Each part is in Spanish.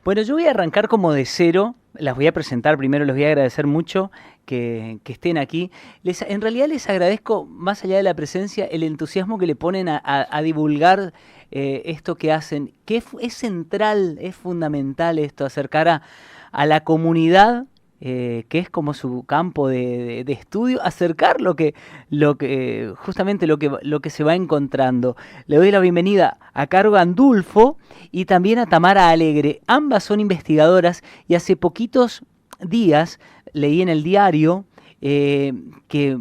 Bueno, yo voy a arrancar como de cero, las voy a presentar primero, les voy a agradecer mucho que estén aquí. En realidad les agradezco, más allá de la presencia, el entusiasmo que le ponen a divulgar esto que hacen, que es central, es fundamental esto, acercar a la comunidad, que es como su campo de estudio, acercar justamente lo que se va encontrando. Le doy la bienvenida a Caro Gandulfo y también a Tamara Alegre. Ambas son investigadoras y hace poquitos días leí en el diario que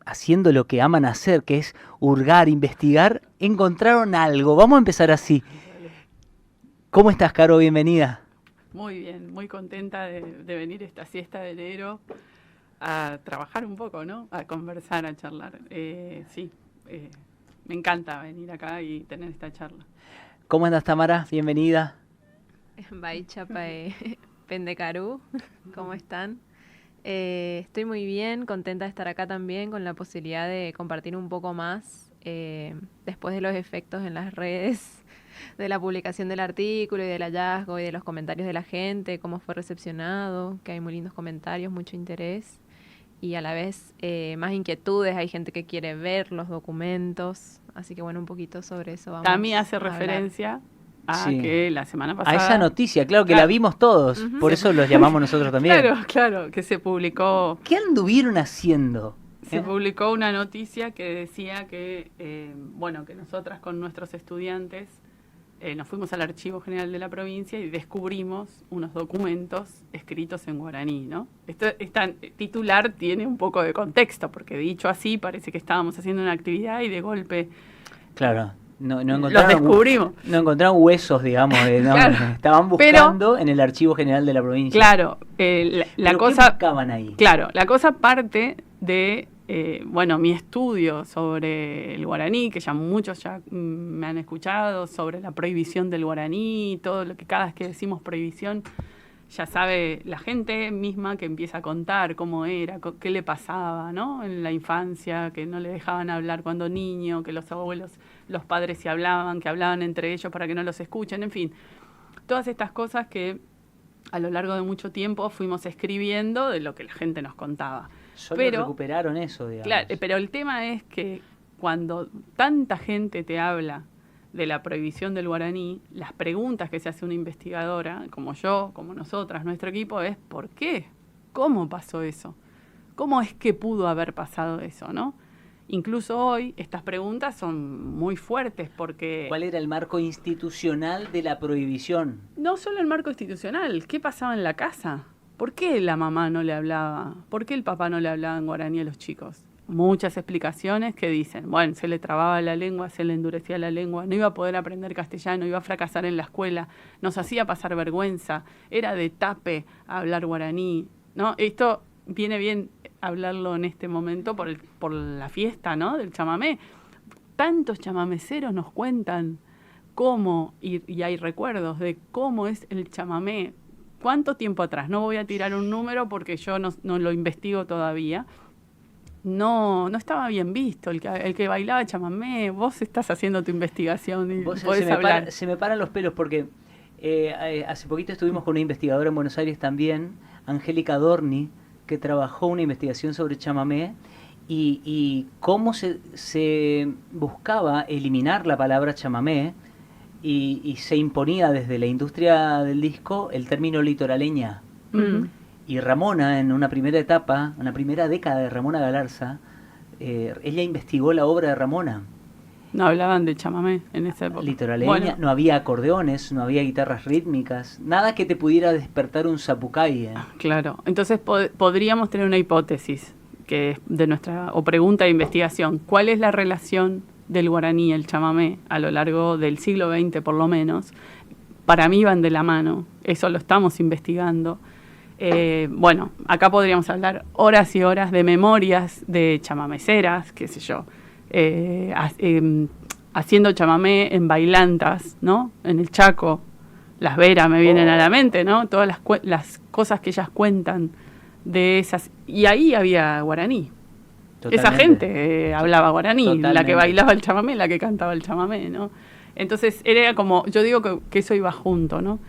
haciendo lo que aman hacer, que es hurgar, investigar, encontraron algo. Vamos a empezar así. ¿Cómo estás, Caro? Bienvenida. Muy bien, muy contenta de venir esta siesta de enero a trabajar un poco, ¿no? A conversar, a charlar. Me encanta venir acá y tener esta charla. ¿Cómo andas, Tamara? Bienvenida. Baicha Pendecarú, ¿cómo están? Estoy muy bien, contenta de estar acá también con la posibilidad de compartir un poco más después de los efectos en las redes, de la publicación del artículo y del hallazgo y de los comentarios de la gente, cómo fue recepcionado, que hay muy lindos comentarios, mucho interés y a la vez más inquietudes, hay gente que quiere ver los documentos, así que bueno, un poquito sobre eso vamos. También hace referencia a que la semana pasada... A esa noticia, claro que la vimos todos, por eso los llamamos nosotros también. Claro, que se publicó... ¿Qué anduvieron haciendo? Se publicó una noticia que decía que, que nosotras con nuestros estudiantes nos fuimos al Archivo General de la provincia y descubrimos unos documentos escritos en guaraní, ¿no? Esta titular tiene un poco de contexto, porque dicho así parece que estábamos haciendo una actividad y de golpe... Claro. No encontraron, los descubrimos. No encontraron huesos, digamos, claro, estaban buscando en el Archivo General de la provincia. Claro, la cosa... ¿Qué buscaban ahí? Claro, la cosa parte de... mi estudio sobre el guaraní, que ya muchos ya me han escuchado, sobre la prohibición del guaraní, todo lo que cada vez que decimos prohibición, ya sabe la gente misma que empieza a contar cómo era, qué le pasaba, ¿no? En la infancia, que no le dejaban hablar cuando niño, que los abuelos, los padres se hablaban, que hablaban entre ellos para que no los escuchen, en fin. Todas estas cosas que a lo largo de mucho tiempo fuimos escribiendo de lo que la gente nos contaba. Solo recuperaron eso, digamos. Claro, pero el tema es que cuando tanta gente te habla de la prohibición del guaraní, las preguntas que se hace una investigadora, como yo, como nosotras, nuestro equipo, es ¿por qué? ¿Cómo pasó eso? ¿Cómo es que pudo haber pasado eso, no? Incluso hoy estas preguntas son muy fuertes porque... ¿Cuál era el marco institucional de la prohibición? No solo el marco institucional, ¿qué pasaba en la casa? ¿Por qué la mamá no le hablaba? ¿Por qué el papá no le hablaba en guaraní a los chicos? Muchas explicaciones que dicen, bueno, se le trababa la lengua, se le endurecía la lengua, no iba a poder aprender castellano, iba a fracasar en la escuela, nos hacía pasar vergüenza, era de tape hablar guaraní, ¿no? Esto viene bien hablarlo en este momento por la fiesta, ¿no? Del chamamé. Tantos chamameceros nos cuentan cómo, y hay recuerdos de cómo es el chamamé. ¿Cuánto tiempo atrás? No voy a tirar un número porque yo no lo investigo todavía. No estaba bien visto el que bailaba chamamé. Vos estás haciendo tu investigación y podés hablar. Se me paran los pelos porque hace poquito estuvimos con una investigadora en Buenos Aires también, Angélica Dorni, que trabajó una investigación sobre chamamé y cómo se buscaba eliminar la palabra chamamé y se imponía desde la industria del disco el término litoraleña. Y Ramona, en una primera etapa, una primera década de Ramona Galarza, ella investigó la obra de Ramona. No hablaban de chamamé en esa época. Litoraleña, bueno. No había acordeones, no había guitarras rítmicas, nada que te pudiera despertar un zapucay. Claro, entonces podríamos tener una hipótesis que es de o pregunta de investigación. ¿Cuál es la relación del guaraní y el chamamé a lo largo del siglo XX por lo menos? Para mí van de la mano, eso lo estamos investigando. Acá podríamos hablar horas y horas de memorias de chamameceras, qué sé yo, haciendo chamamé en bailantas, ¿no? En el Chaco, las veras me vienen a la mente, ¿no? Todas las cosas que ellas cuentan de esas, y ahí había guaraní. Totalmente. Esa gente hablaba guaraní, totalmente. La que bailaba el chamamé, la que cantaba el chamamé, ¿no? Entonces era como, yo digo que eso iba junto, ¿no?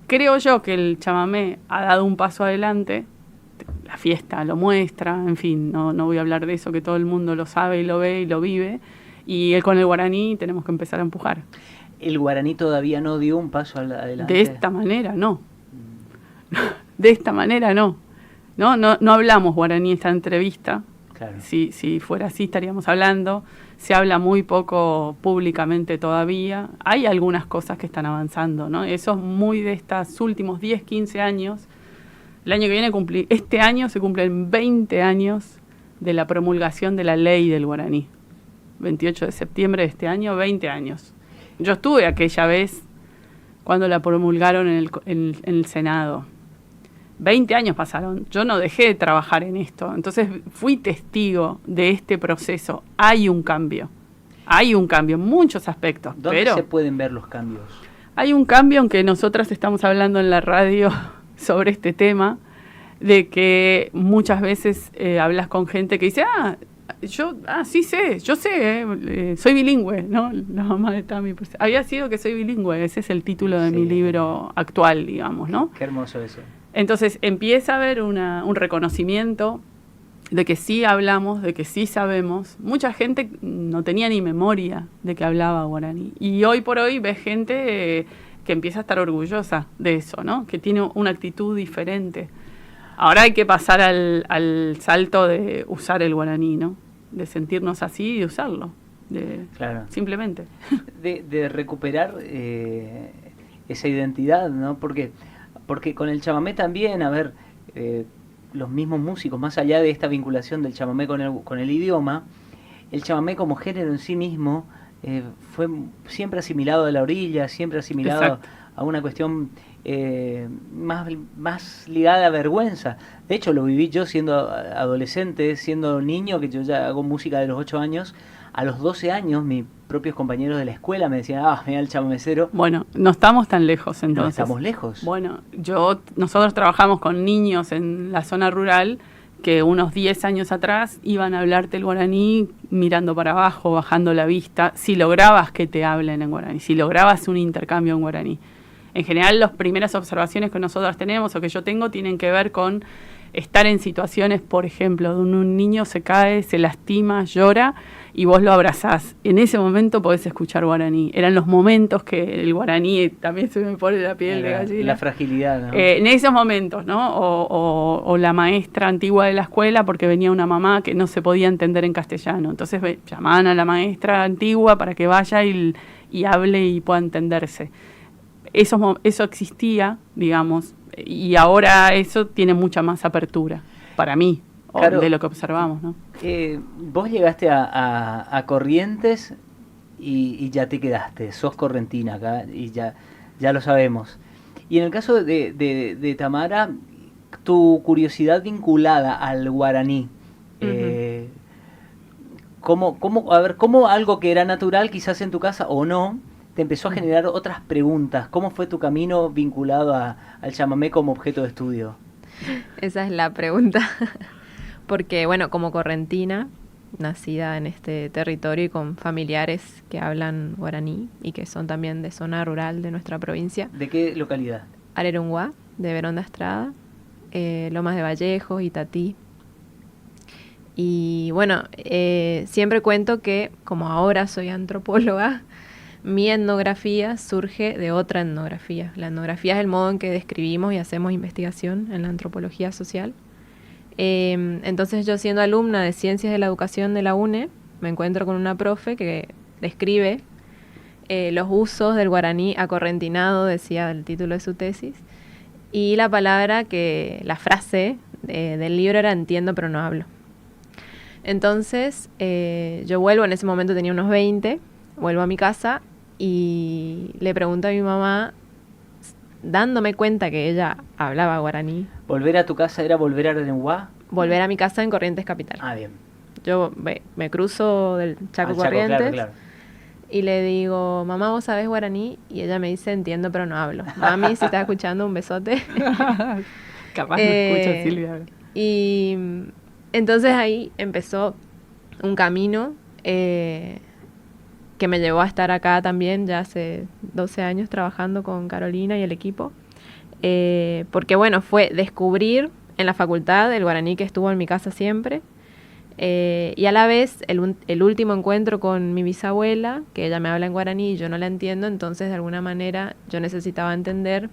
creo yo que el chamamé ha dado un paso adelante, la fiesta lo muestra, en fin, no voy a hablar de eso, que todo el mundo lo sabe y lo ve y lo vive, y con el guaraní tenemos que empezar a empujar. ¿El guaraní todavía no dio un paso adelante? De esta manera no. De esta manera no. No hablamos guaraní en esta entrevista. Claro. Si fuera así estaríamos hablando. Se habla muy poco públicamente todavía. Hay algunas cosas que están avanzando, ¿no? Eso es muy de estos últimos 10, 15 años. El año que viene este año se cumplen 20 años de la promulgación de la ley del guaraní. 28 de septiembre de este año, 20 años. Yo estuve aquella vez cuando la promulgaron en el Senado. 20 años pasaron. Yo no dejé de trabajar en esto. Entonces fui testigo de este proceso. Hay un cambio. Hay un cambio en muchos aspectos. ¿Dónde pero se pueden ver los cambios? hay un cambio, aunque nosotras estamos hablando en la radio sobre este tema, de que muchas veces hablas con gente que dice, sí sé, yo sé, soy bilingüe, ¿no? La mamá de Tami, pues, había sido que soy bilingüe, ese es el título de mi libro actual, digamos, ¿no? Qué hermoso eso. Entonces empieza a haber un reconocimiento de que sí hablamos, de que sí sabemos. Mucha gente no tenía ni memoria de que hablaba guaraní. Y hoy por hoy ves gente que empieza a estar orgullosa de eso, ¿no? Que tiene una actitud diferente. Ahora hay que pasar al salto de usar el guaraní, ¿no? De sentirnos así y de usarlo. Claro. Simplemente. De recuperar esa identidad, ¿no? Porque con el chamamé también, los mismos músicos, más allá de esta vinculación del chamamé con el idioma, el chamamé como género en sí mismo fue siempre asimilado a la orilla, siempre asimilado Exacto. a una cuestión más ligada a vergüenza. De hecho, lo viví yo siendo adolescente, siendo niño, que yo ya hago música de los 8 años. A los 12 años, mis propios compañeros de la escuela me decían, mira el chamamecero. Bueno, no estamos tan lejos entonces. No estamos lejos. Bueno, nosotros trabajamos con niños en la zona rural que unos 10 años atrás iban a hablarte el guaraní mirando para abajo, bajando la vista, si lograbas que te hablen en guaraní, si lograbas un intercambio en guaraní. En general, las primeras observaciones que nosotros tenemos o que yo tengo tienen que ver con estar en situaciones, por ejemplo, donde un niño se cae, se lastima, llora y vos lo abrazás. En ese momento podés escuchar guaraní. Eran los momentos que el guaraní también se me pone la piel de gallina. La fragilidad, ¿no? En esos momentos, ¿no? O la maestra antigua de la escuela, porque venía una mamá que no se podía entender en castellano. Entonces llamaban a la maestra antigua para que vaya y hable y pueda entenderse. Eso existía, digamos, y ahora eso tiene mucha más apertura, para mí, claro, de lo que observamos, ¿no? Vos llegaste a Corrientes y ya te quedaste, sos correntina acá y ya lo sabemos. Y en el caso de Tamara, tu curiosidad vinculada al guaraní, ¿cómo algo que era natural quizás en tu casa o no, te empezó a generar otras preguntas? ¿Cómo fue tu camino vinculado al chamamé como objeto de estudio? Esa es la pregunta. Porque, bueno, como correntina, nacida en este territorio y con familiares que hablan guaraní y que son también de zona rural de nuestra provincia. ¿De qué localidad? Arerunguá, de Verón de Estrada, Lomas de Vallejo, Itatí. Y bueno, siempre cuento que, como ahora soy antropóloga, mi etnografía surge de otra etnografía. La etnografía es el modo en que describimos y hacemos investigación en la antropología social. Entonces yo, siendo alumna de Ciencias de la Educación de la UNE, me encuentro con una profe que describe los usos del guaraní acorrentinado, decía el título de su tesis, y la frase del libro era entiendo pero no hablo. Entonces yo vuelvo, en ese momento tenía unos 20, vuelvo a mi casa y le pregunto a mi mamá, dándome cuenta que ella hablaba guaraní. ¿Volver a tu casa era volver a Arerunguá? Volver a mi casa en Corrientes Capital. Bien. Yo me cruzo del Chaco Corrientes, claro. Y le digo, mamá, ¿vos sabés guaraní? Y ella me dice, entiendo, pero no hablo. Mami, si estás escuchando, un besote. Capaz no escucha Silvia. Y entonces ahí empezó un camino que me llevó a estar acá también, ya hace 12 años trabajando con Carolina y el equipo porque bueno, fue descubrir en la facultad el guaraní que estuvo en mi casa siempre, y a la vez el último encuentro con mi bisabuela, que ella me habla en guaraní y yo no la entiendo, entonces de alguna manera yo necesitaba entender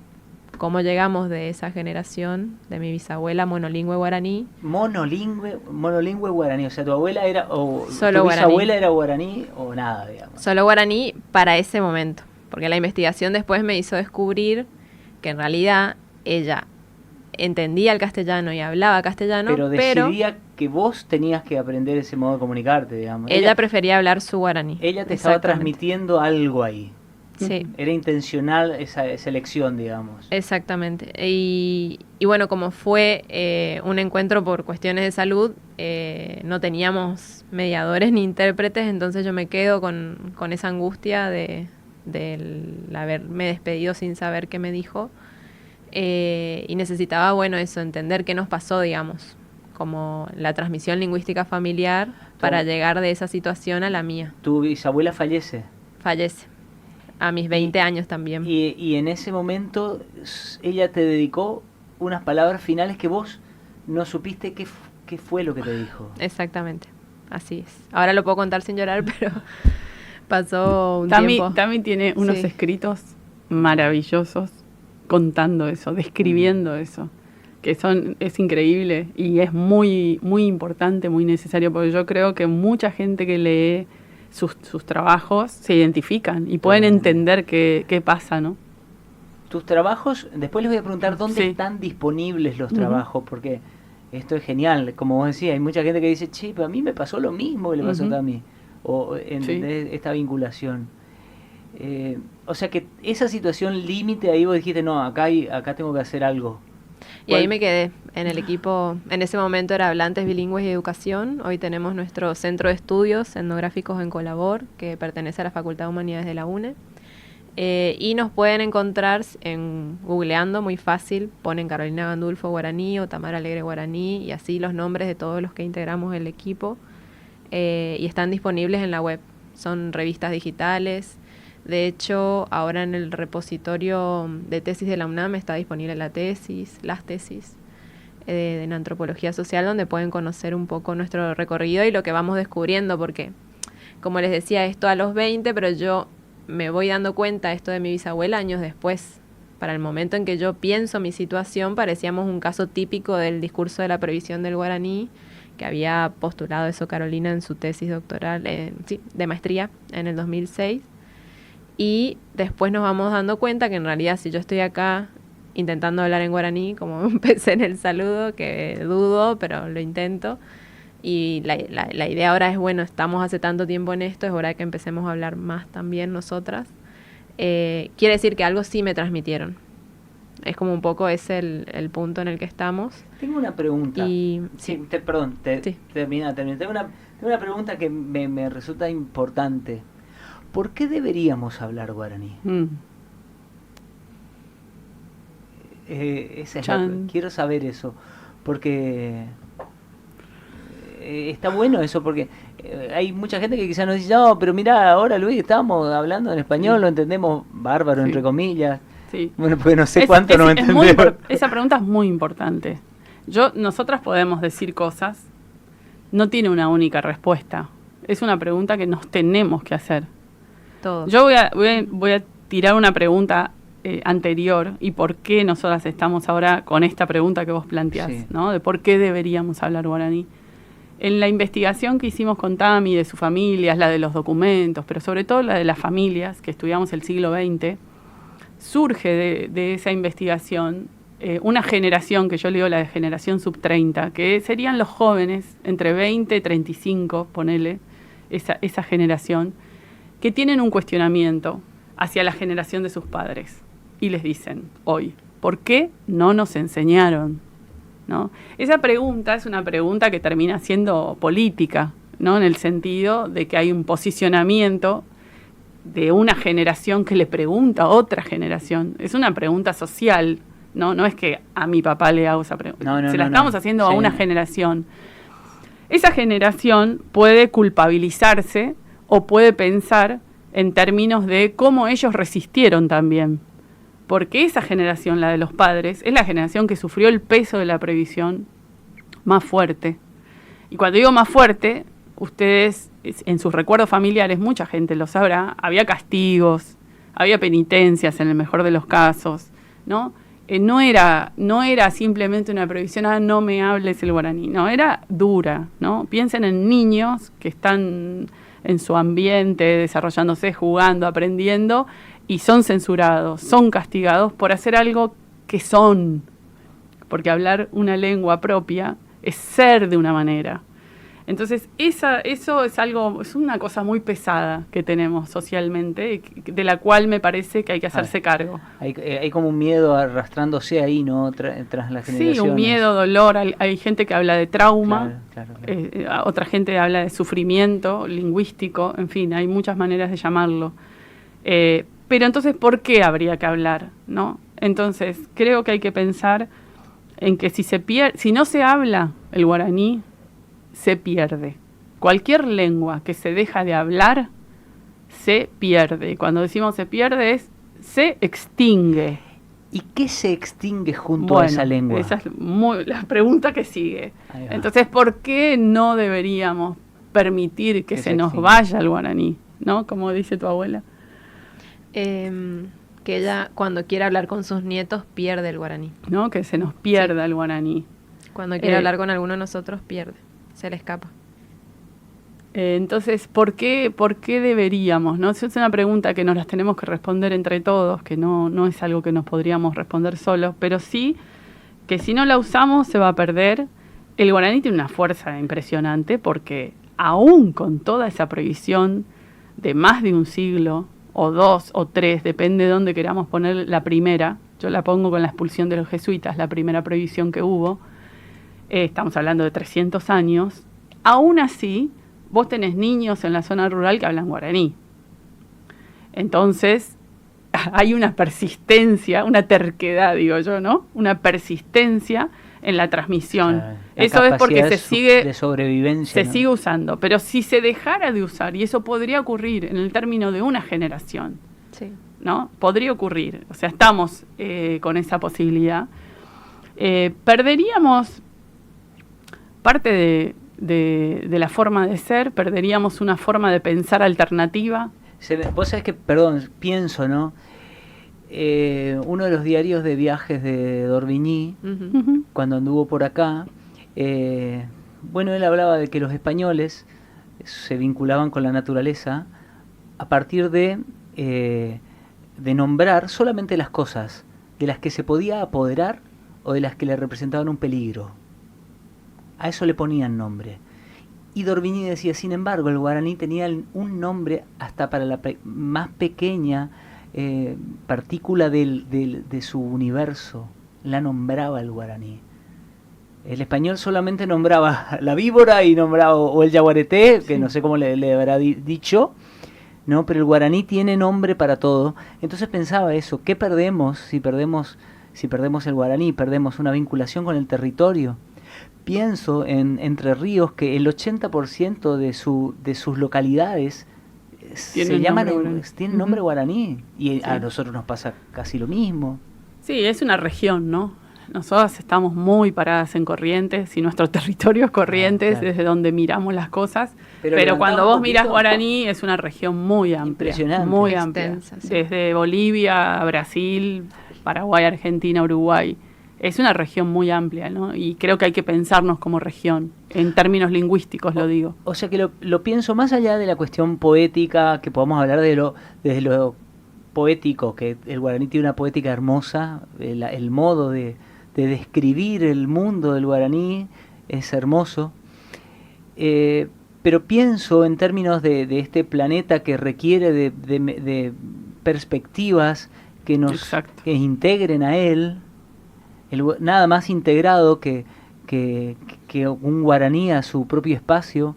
cómo llegamos de esa generación de mi bisabuela monolingüe guaraní. Monolingüe guaraní, o sea, tu abuela era, o Solo tu guaraní. bisabuela era guaraní o nada, digamos. Solo guaraní para ese momento, porque la investigación después me hizo descubrir que en realidad ella entendía el castellano y hablaba castellano, Pero decidía que vos tenías que aprender ese modo de comunicarte, digamos. ella prefería hablar su guaraní. Ella te estaba Exactamente. transmitiendo algo ahí. Sí. Era intencional esa elección, digamos. Exactamente. Y bueno, como fue un encuentro por cuestiones de salud, no teníamos mediadores ni intérpretes, entonces yo me quedo con esa angustia de haberme despedido sin saber qué me dijo. Y necesitaba, bueno, eso, entender qué nos pasó, digamos, como la transmisión lingüística familiar para llegar de esa situación a la mía. Tu bisabuela fallece. Fallece. A mis 20 años también. Y en ese momento ella te dedicó unas palabras finales que vos no supiste qué fue lo que te dijo. Exactamente, así es. Ahora lo puedo contar sin llorar, pero pasó un Tami tiempo. Tami tiene unos Sí. escritos maravillosos contando eso, describiendo eso, que es increíble y es muy, muy importante, muy necesario, porque yo creo que mucha gente que lee sus trabajos se identifican y pueden entender qué pasa, ¿no? Tus trabajos, después les voy a preguntar dónde Sí. están disponibles los trabajos, porque esto es genial. Como vos decías, hay mucha gente que dice, che, pero a mí me pasó lo mismo que le pasó a Tami. O ¿entendés? Esta vinculación. O sea que esa situación límite, ahí vos dijiste, no, acá tengo que hacer algo. Y ahí me quedé en el equipo. En ese momento era Hablantes Bilingües y Educación. Hoy tenemos nuestro centro de estudios etnográficos en Colabor, que pertenece a la Facultad de Humanidades de la UNE. Y nos pueden encontrar googleando, muy fácil, ponen Carolina Gandulfo Guaraní o Tamara Alegre Guaraní y así los nombres de todos los que integramos el equipo, y están disponibles en la web. Son revistas digitales. De hecho, ahora en el repositorio de tesis de la UNAM está disponible las tesis en antropología social, donde pueden conocer un poco nuestro recorrido y lo que vamos descubriendo, porque, como les decía, esto a los 20, pero yo me voy dando cuenta esto de mi bisabuela años después. Para el momento en que yo pienso mi situación, parecíamos un caso típico del discurso de la prohibición del guaraní, que había postulado eso Carolina en su tesis doctoral, de maestría en el 2006. Y después nos vamos dando cuenta que en realidad si yo estoy acá intentando hablar en guaraní, como empecé en el saludo, que dudo, pero lo intento, y la idea ahora es, bueno, estamos hace tanto tiempo en esto, es hora de que empecemos a hablar más también nosotras. Quiere decir que algo sí me transmitieron. Es como un poco ese el punto en el que estamos. Tengo una pregunta. Y, sí, sí. Perdón, Sí. termina. Tengo una pregunta que me resulta importante. ¿Por qué deberíamos hablar guaraní? Quiero saber eso, porque está bueno eso, porque hay mucha gente que quizás nos dice, no, pero mirá, ahora Luis, estamos hablando en español, lo entendemos bárbaro, entre comillas. Sí. Bueno, pues no sé cuánto no entendemos. Esa pregunta es muy importante. Nosotras podemos decir cosas, no tiene una única respuesta. Es una pregunta que nos tenemos que hacer. Todos. Yo voy a tirar una pregunta anterior y por qué nosotras estamos ahora con esta pregunta que vos planteás, Sí. ¿no? De por qué deberíamos hablar guaraní. En la investigación que hicimos con Tami, de sus familias, la de los documentos, pero sobre todo la de las familias que estudiamos el siglo XX, surge de esa investigación una generación, que yo le digo la de generación sub-30, que serían los jóvenes entre 20 y 35, ponele, esa generación, que tienen un cuestionamiento hacia la generación de sus padres y les dicen hoy, ¿por qué no nos enseñaron? ¿No? Esa pregunta es una pregunta que termina siendo política, ¿no? En el sentido de que hay un posicionamiento de una generación que le pregunta a otra generación. Es una pregunta social, ¿no? No es que a mi papá le hago esa pregunta. Se la estamos haciendo a una generación. Esa generación puede culpabilizarse o puede pensar en términos de cómo ellos resistieron también, porque esa generación, la de los padres, es la generación que sufrió el peso de la prohibición más fuerte. Y cuando digo más fuerte, ustedes, en sus recuerdos familiares, mucha gente lo sabrá, había castigos, había penitencias en el mejor de los casos, ¿no? No era simplemente una prohibición, no me hables el guaraní, no, era dura, ¿no? Piensen en niños que están en su ambiente, desarrollándose, jugando, aprendiendo, y son censurados, son castigados por hacer algo que son, porque hablar una lengua propia es ser de una manera. Entonces, eso es una cosa muy pesada que tenemos socialmente, de la cual me parece que hay que hacerse cargo. Hay como un miedo arrastrándose ahí, ¿no? Tras las generaciones. Sí, un miedo, dolor. Hay gente que habla de trauma, claro. Otra gente habla de sufrimiento lingüístico, en fin, hay muchas maneras de llamarlo. Pero entonces, ¿por qué habría que hablar, no? Entonces, creo que hay que pensar en que si no se habla el guaraní, se pierde. Cualquier lengua que se deja de hablar, se pierde. Y cuando decimos se pierde, se extingue. ¿Y qué se extingue junto a esa lengua? Esa es la pregunta que sigue. Entonces, ¿por qué no deberíamos permitir que se nos vaya el guaraní? ¿No? Como dice tu abuela. Que ella, cuando quiere hablar con sus nietos, pierde el guaraní. ¿No? Que se nos pierda el guaraní. Cuando quiere hablar con alguno de nosotros, pierde. Se le escapa. Entonces, ¿por qué deberíamos? ¿No? Es una pregunta que nos las tenemos que responder entre todos, que no es algo que nos podríamos responder solos, pero sí que si no la usamos se va a perder. El guaraní tiene una fuerza impresionante porque aún con toda esa prohibición de más de un siglo, o 2 o 3, depende de dónde queramos poner la primera, yo la pongo con la expulsión de los jesuitas, la primera prohibición que hubo, estamos hablando de 300 años, aún así vos tenés niños en la zona rural que hablan guaraní. Entonces, hay una persistencia, una terquedad, digo yo, ¿no? Una persistencia en la transmisión. Claro, eso es porque se sigue de sobrevivencia, se sigue usando. Pero si se dejara de usar, y eso podría ocurrir en el término de una generación, sí, ¿no? Podría ocurrir. O sea, estamos con esa posibilidad. Perderíamos parte de la forma de ser, perderíamos una forma de pensar alternativa. Vos sabés que, perdón, pienso, ¿no? Uno de los diarios de viajes de D'Orbigny, cuando anduvo por acá, bueno, él hablaba de que los españoles se vinculaban con la naturaleza a partir de nombrar solamente las cosas de las que se podía apoderar o de las que le representaban un peligro. A eso le ponían nombre. Y D'Orbigny decía, sin embargo, el guaraní tenía un nombre hasta para la más pequeña partícula de su universo. La nombraba el guaraní. El español solamente nombraba la víbora y nombraba o el yaguareté, que no sé cómo le habrá dicho, ¿no? Pero el guaraní tiene nombre para todo. Entonces pensaba eso, ¿qué perdemos si perdemos el guaraní? Perdemos una vinculación con el territorio. Pienso en Entre Ríos que el 80% de sus localidades tienen nombre guaraní, y a nosotros nos pasa casi lo mismo. Sí, es una región, ¿no? Nosotras estamos muy paradas en Corrientes y nuestro territorio es Corrientes, claro. Desde donde miramos las cosas, pero cuando vos mirás guaraní es una región muy amplia, impresionante, muy amplia, sí. Desde Bolivia a Brasil, Paraguay, Argentina, Uruguay. Es una región muy amplia, ¿no? Y creo que hay que pensarnos como región, en términos lingüísticos lo digo. O sea que lo pienso más allá de la cuestión poética, que podamos hablar desde lo poético, que el guaraní tiene una poética hermosa, el modo de describir el mundo del guaraní es hermoso. Pero pienso en términos de este planeta que requiere de perspectivas que que integren a él. Nada más integrado que un guaraní a su propio espacio.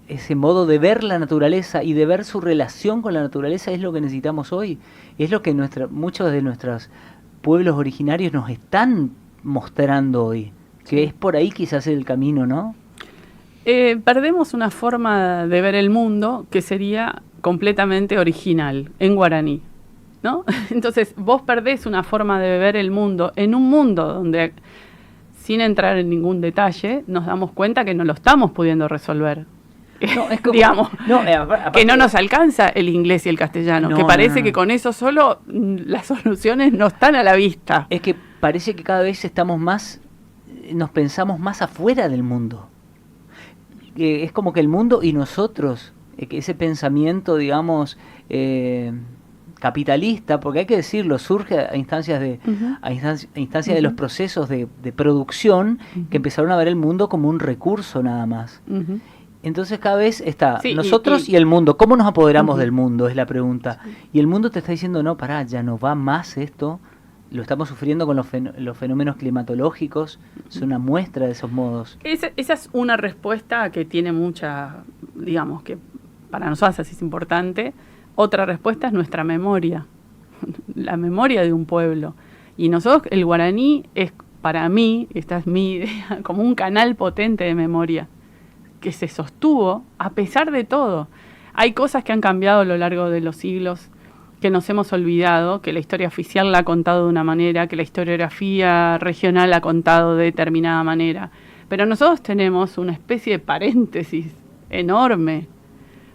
Ese modo de ver la naturaleza y de ver su relación con la naturaleza es lo que necesitamos hoy. Es lo que muchos de nuestros pueblos originarios nos están mostrando hoy. Que es por ahí quizás el camino, ¿no? Perdemos una forma de ver el mundo que sería completamente original, en guaraní. ¿no? Entonces vos perdés una forma de ver el mundo en un mundo donde, sin entrar en ningún detalle, nos damos cuenta que no lo estamos pudiendo resolver. No, es como, digamos, aparte, que no nos alcanza el inglés y el castellano, No, que parece no. que con eso solo las soluciones no están a la vista. es que parece que cada vez nos pensamos más afuera del mundo. Es como que el mundo y nosotros, que ese pensamiento, digamos, capitalista, porque hay que decirlo, surge a instancias Ujú. a instancias de los procesos de producción que empezaron a ver el mundo como un recurso nada más. Ujú. Entonces cada vez está Sí, nosotros y el mundo. ¿Cómo nos apoderamos Ujú. del mundo? Es la pregunta. Y el mundo te está diciendo, no, pará, ya no va más esto. Lo estamos sufriendo con los fenómenos climatológicos. Es una muestra de esos modos. Esa es una respuesta que tiene mucha, digamos, que para nosotros es importante. Otra respuesta es nuestra memoria, la memoria de un pueblo. Y nosotros, el guaraní es, para mí, esta es mi idea, como un canal potente de memoria, que se sostuvo a pesar de todo. Hay cosas que han cambiado a lo largo de los siglos, que nos hemos olvidado, que la historia oficial la ha contado de una manera, que la historiografía regional la ha contado de determinada manera. Pero nosotros tenemos una especie de paréntesis enorme,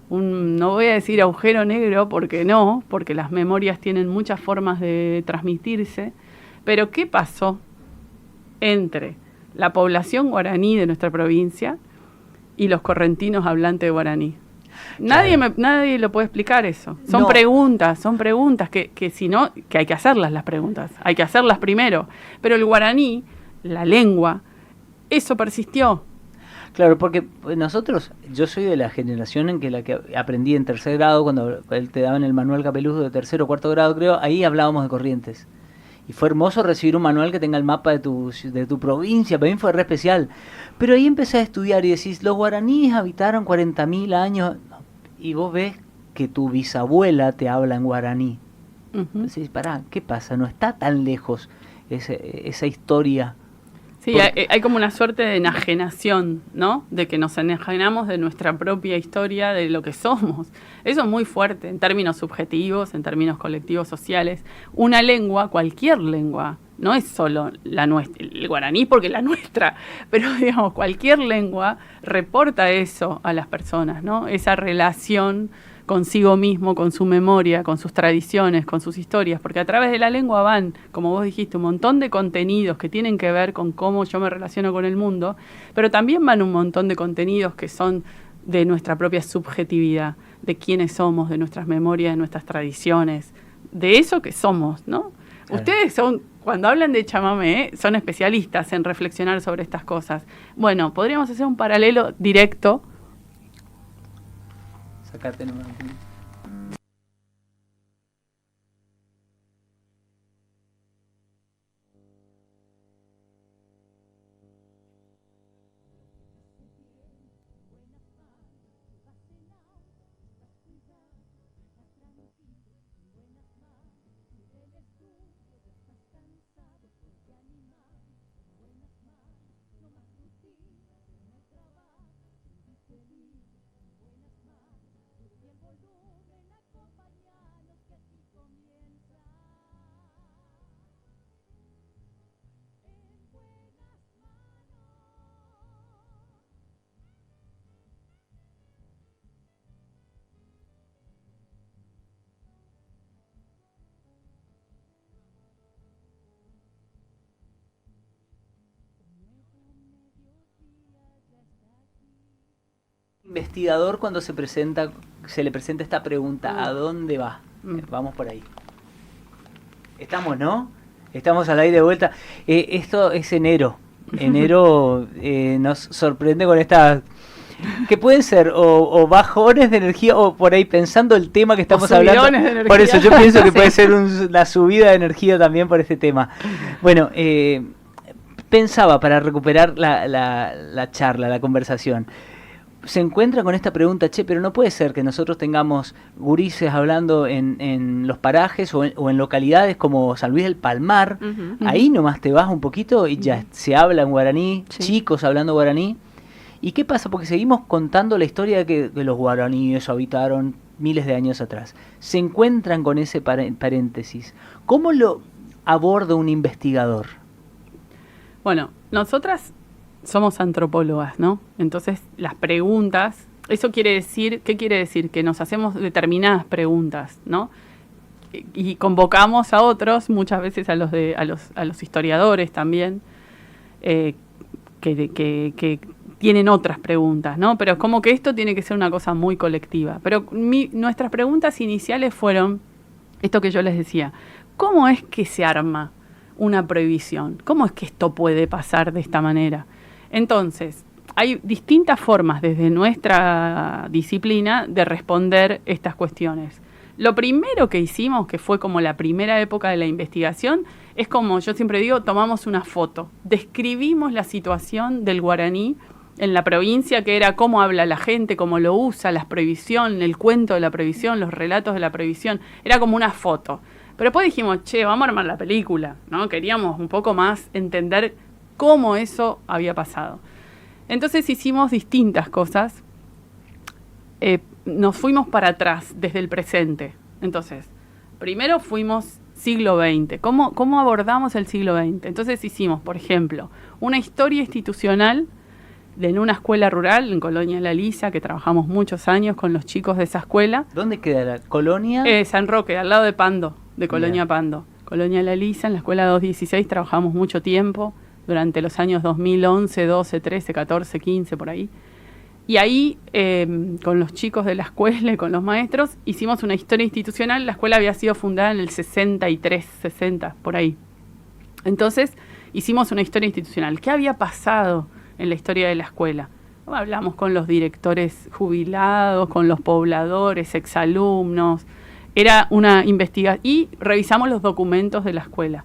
no voy a decir agujero negro porque no, porque las memorias tienen muchas formas de transmitirse, pero ¿qué pasó entre la población guaraní de nuestra provincia y los correntinos hablantes de guaraní? Nadie lo puede explicar eso. Son No. preguntas que si no, que hay que hacerlas las preguntas, hay que hacerlas primero. Pero el guaraní, la lengua, eso persistió. Claro, porque nosotros, yo soy de la generación en que la que aprendí en tercer grado, cuando él te daban el manual Capeludo de tercero o cuarto grado, creo, ahí hablábamos de Corrientes. Y fue hermoso recibir un manual que tenga el mapa de tu provincia, para mí fue re especial. Pero ahí empecé a estudiar y decís, los guaraníes habitaron 40.000 años, y vos ves que tu bisabuela te habla en guaraní. Ujú. Decís, pará, ¿qué pasa? No está tan lejos esa historia. Sí, hay como una suerte de enajenación, ¿no? De que nos enajenamos de nuestra propia historia, de lo que somos. Eso es muy fuerte en términos subjetivos, en términos colectivos, sociales. Una lengua, cualquier lengua, no es solo la nuestra, el guaraní porque es la nuestra, pero digamos, cualquier lengua reporta eso a las personas, ¿no? Esa relación consigo mismo, con su memoria, con sus tradiciones, con sus historias, porque a través de la lengua van, como vos dijiste, un montón de contenidos que tienen que ver con cómo yo me relaciono con el mundo, pero también van un montón de contenidos que son de nuestra propia subjetividad, de quiénes somos, de nuestras memorias, de nuestras tradiciones, de eso que somos, ¿no? Claro. Ustedes son, cuando hablan de chamamé, son especialistas en reflexionar sobre estas cosas. Bueno, podríamos hacer un paralelo directo. Sacate nomás. Investigador cuando se le presenta esta pregunta, ¿a dónde va? Vamos por ahí. Estamos, ¿no? Estamos al aire de vuelta. Esto es enero. Enero nos sorprende con estas que pueden ser o bajones de energía o por ahí pensando el tema que estamos hablando. De energía. Por eso yo pienso que puede ser una subida de energía también por este tema. Bueno, pensaba para recuperar la charla, la conversación. Se encuentra con esta pregunta, che, pero no puede ser que nosotros tengamos gurises hablando en los parajes o en localidades como San Luis del Palmar, ahí nomás te vas un poquito y ya se habla en guaraní, Sí. chicos hablando guaraní. ¿Y qué pasa? Porque seguimos contando la historia de que los guaraníes habitaron miles de años atrás. Se encuentran con ese paréntesis. ¿Cómo lo aborda un investigador? Bueno, nosotras somos antropólogas, ¿no? Entonces, las preguntas, eso quiere decir, ¿qué quiere decir? Que nos hacemos determinadas preguntas, ¿no? Y convocamos a otros, muchas veces a los historiadores también, que tienen otras preguntas, ¿no? Pero es como que esto tiene que ser una cosa muy colectiva. Pero nuestras preguntas iniciales fueron esto que yo les decía: ¿cómo es que se arma una prohibición? ¿Cómo es que esto puede pasar de esta manera? Entonces, hay distintas formas desde nuestra disciplina de responder estas cuestiones. Lo primero que hicimos, que fue como la primera época de la investigación, es como yo siempre digo, tomamos una foto, describimos la situación del guaraní en la provincia, que era cómo habla la gente, cómo lo usa, la prohibición, el cuento de la prohibición, los relatos de la prohibición, era como una foto. Pero después dijimos, vamos a armar la película, ¿no? Queríamos un poco más entender cómo eso había pasado. Entonces hicimos distintas cosas. Nos fuimos para atrás, desde el presente. Entonces, primero fuimos siglo XX. ¿Cómo abordamos el siglo XX? Entonces hicimos, por ejemplo, una historia institucional en una escuela rural, en Colonia La Lisa, que trabajamos muchos años con los chicos de esa escuela. ¿Dónde queda la colonia? San Roque, al lado de Pando, de Colonia Pando. Colonia La Lisa, en la escuela 216 trabajamos mucho tiempo, durante los años 2011, 12, 13, 14, 15, por ahí. Y ahí, con los chicos de la escuela y con los maestros, hicimos una historia institucional. La escuela había sido fundada en el 63, 60, por ahí. Entonces, hicimos una historia institucional. ¿Qué había pasado en la historia de la escuela? Hablamos con los directores jubilados, con los pobladores, exalumnos. Era una investigación y revisamos los documentos de la escuela.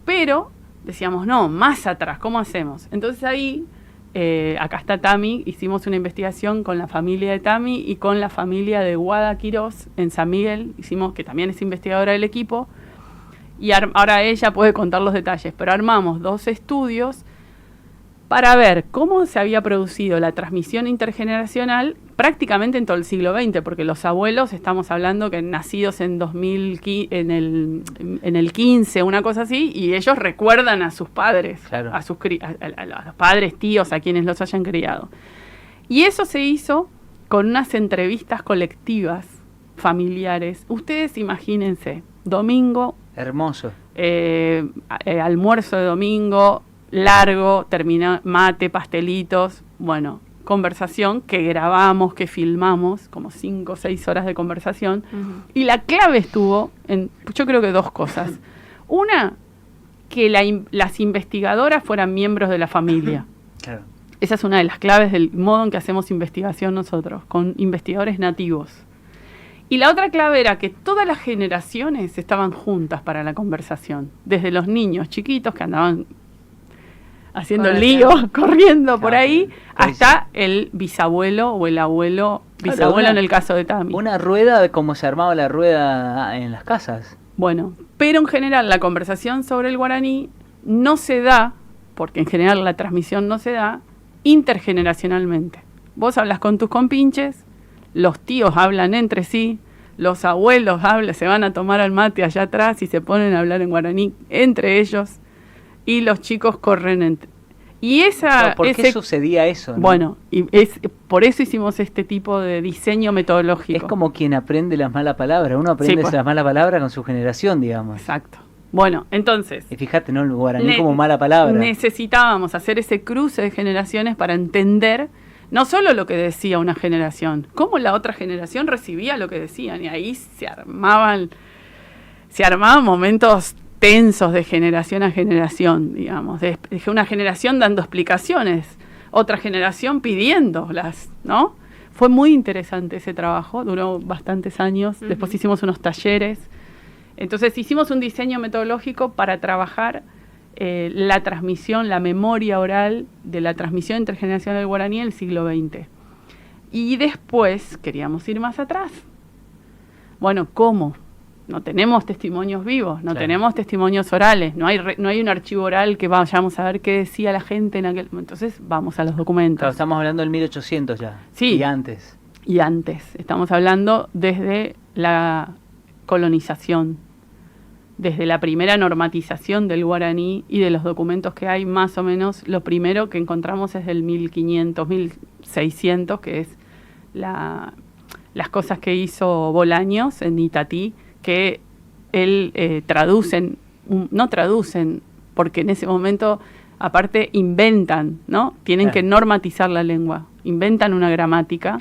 Pero decíamos, no, más atrás, ¿cómo hacemos? Entonces ahí, acá está Tami, hicimos una investigación con la familia de Tami y con la familia de Guada Quirós en San Miguel, hicimos, que también es investigadora del equipo, y ahora ella puede contar los detalles, pero armamos 2 estudios para ver cómo se había producido la transmisión intergeneracional prácticamente en todo el siglo XX, porque los abuelos, estamos hablando que nacidos en 2015, en el 15, una cosa así, y ellos recuerdan a sus padres, claro, a los padres, tíos, a quienes los hayan criado. Y eso se hizo con unas entrevistas colectivas, familiares. Ustedes imagínense, domingo. Hermoso. Almuerzo de domingo, largo, termina mate, pastelitos, bueno, conversación que grabamos, que filmamos, como 5 o 6 horas de conversación. Y la clave estuvo en, yo creo que 2 cosas. Una, que las investigadoras fueran miembros de la familia. Claro. Esa es una de las claves del modo en que hacemos investigación nosotros, con investigadores nativos. Y la otra clave era que todas las generaciones estaban juntas para la conversación, desde los niños chiquitos que andaban haciendo lío, corriendo por ahí, hasta el bisabuelo o el abuelo, bisabuelo en el caso de Tami. Una rueda como se armaba la rueda en las casas. Bueno, pero en general la conversación sobre el guaraní no se da, porque en general la transmisión no se da, intergeneracionalmente. Vos hablas con tus compinches, los tíos hablan entre sí, los abuelos se van a tomar al mate allá atrás y se ponen a hablar en guaraní entre ellos, y los chicos corren y ¿por qué sucedía eso, no? Bueno, y por eso hicimos este tipo de diseño metodológico. Es como quien aprende las malas palabras. Uno aprende las malas palabras con su generación, digamos. Exacto. Bueno, entonces... Y fíjate, ¿no? El guaraní como mala palabra. Necesitábamos hacer ese cruce de generaciones para entender no solo lo que decía una generación, cómo la otra generación recibía lo que decían. Y ahí se armaban momentos tensos de generación a generación, digamos, de una generación dando explicaciones, otra generación pidiéndolas, ¿no? Fue muy interesante ese trabajo, duró bastantes años, después hicimos unos talleres, entonces hicimos un diseño metodológico para trabajar la transmisión, la memoria oral de la transmisión intergeneracional del guaraní en el siglo XX. Y después queríamos ir más atrás. Bueno, ¿cómo? No tenemos testimonios vivos, no tenemos testimonios orales, no hay un archivo oral que vayamos a ver qué decía la gente en aquel momento. Entonces vamos a los documentos. Claro, estamos hablando del 1800 ya, sí, y antes. y antes. Estamos hablando desde la colonización, desde la primera normatización del guaraní y de los documentos que hay, más o menos lo primero que encontramos es del 1500, 1600, que es las cosas que hizo Bolaños en Itatí, que él no traducen, porque en ese momento, aparte, inventan, ¿no? Tienen que normatizar la lengua, inventan una gramática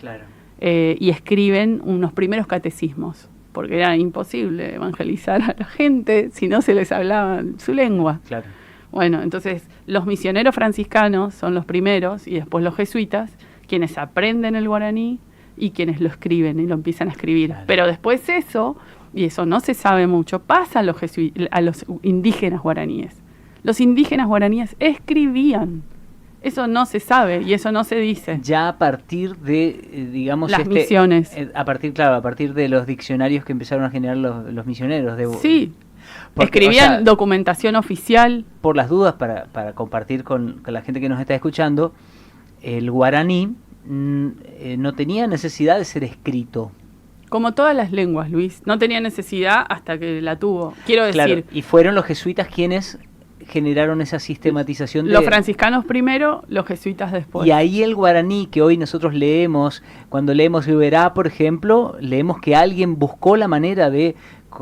y escriben unos primeros catecismos, porque era imposible evangelizar a la gente si no se les hablaba su lengua. Claro. Bueno, entonces los misioneros franciscanos son los primeros y después los jesuitas, quienes aprenden el guaraní y quienes lo escriben y lo empiezan a escribir. Claro. Pero después eso, y eso no se sabe mucho, pasa a los indígenas guaraníes. Los indígenas guaraníes escribían. Eso no se sabe y eso no se dice. Ya a partir de, digamos... Las misiones. A partir de los diccionarios que empezaron a generar los misioneros. Sí. Porque, escribían documentación oficial. Por las dudas, para compartir con la gente que nos está escuchando, el guaraní no tenía necesidad de ser escrito. Como todas las lenguas, Luis. No tenía necesidad hasta que la tuvo. Quiero decir... Claro, y fueron los jesuitas quienes generaron esa sistematización. Los franciscanos primero, los jesuitas después. Y ahí el guaraní que hoy nosotros leemos, cuando leemos Uberá, por ejemplo, leemos que alguien buscó la manera de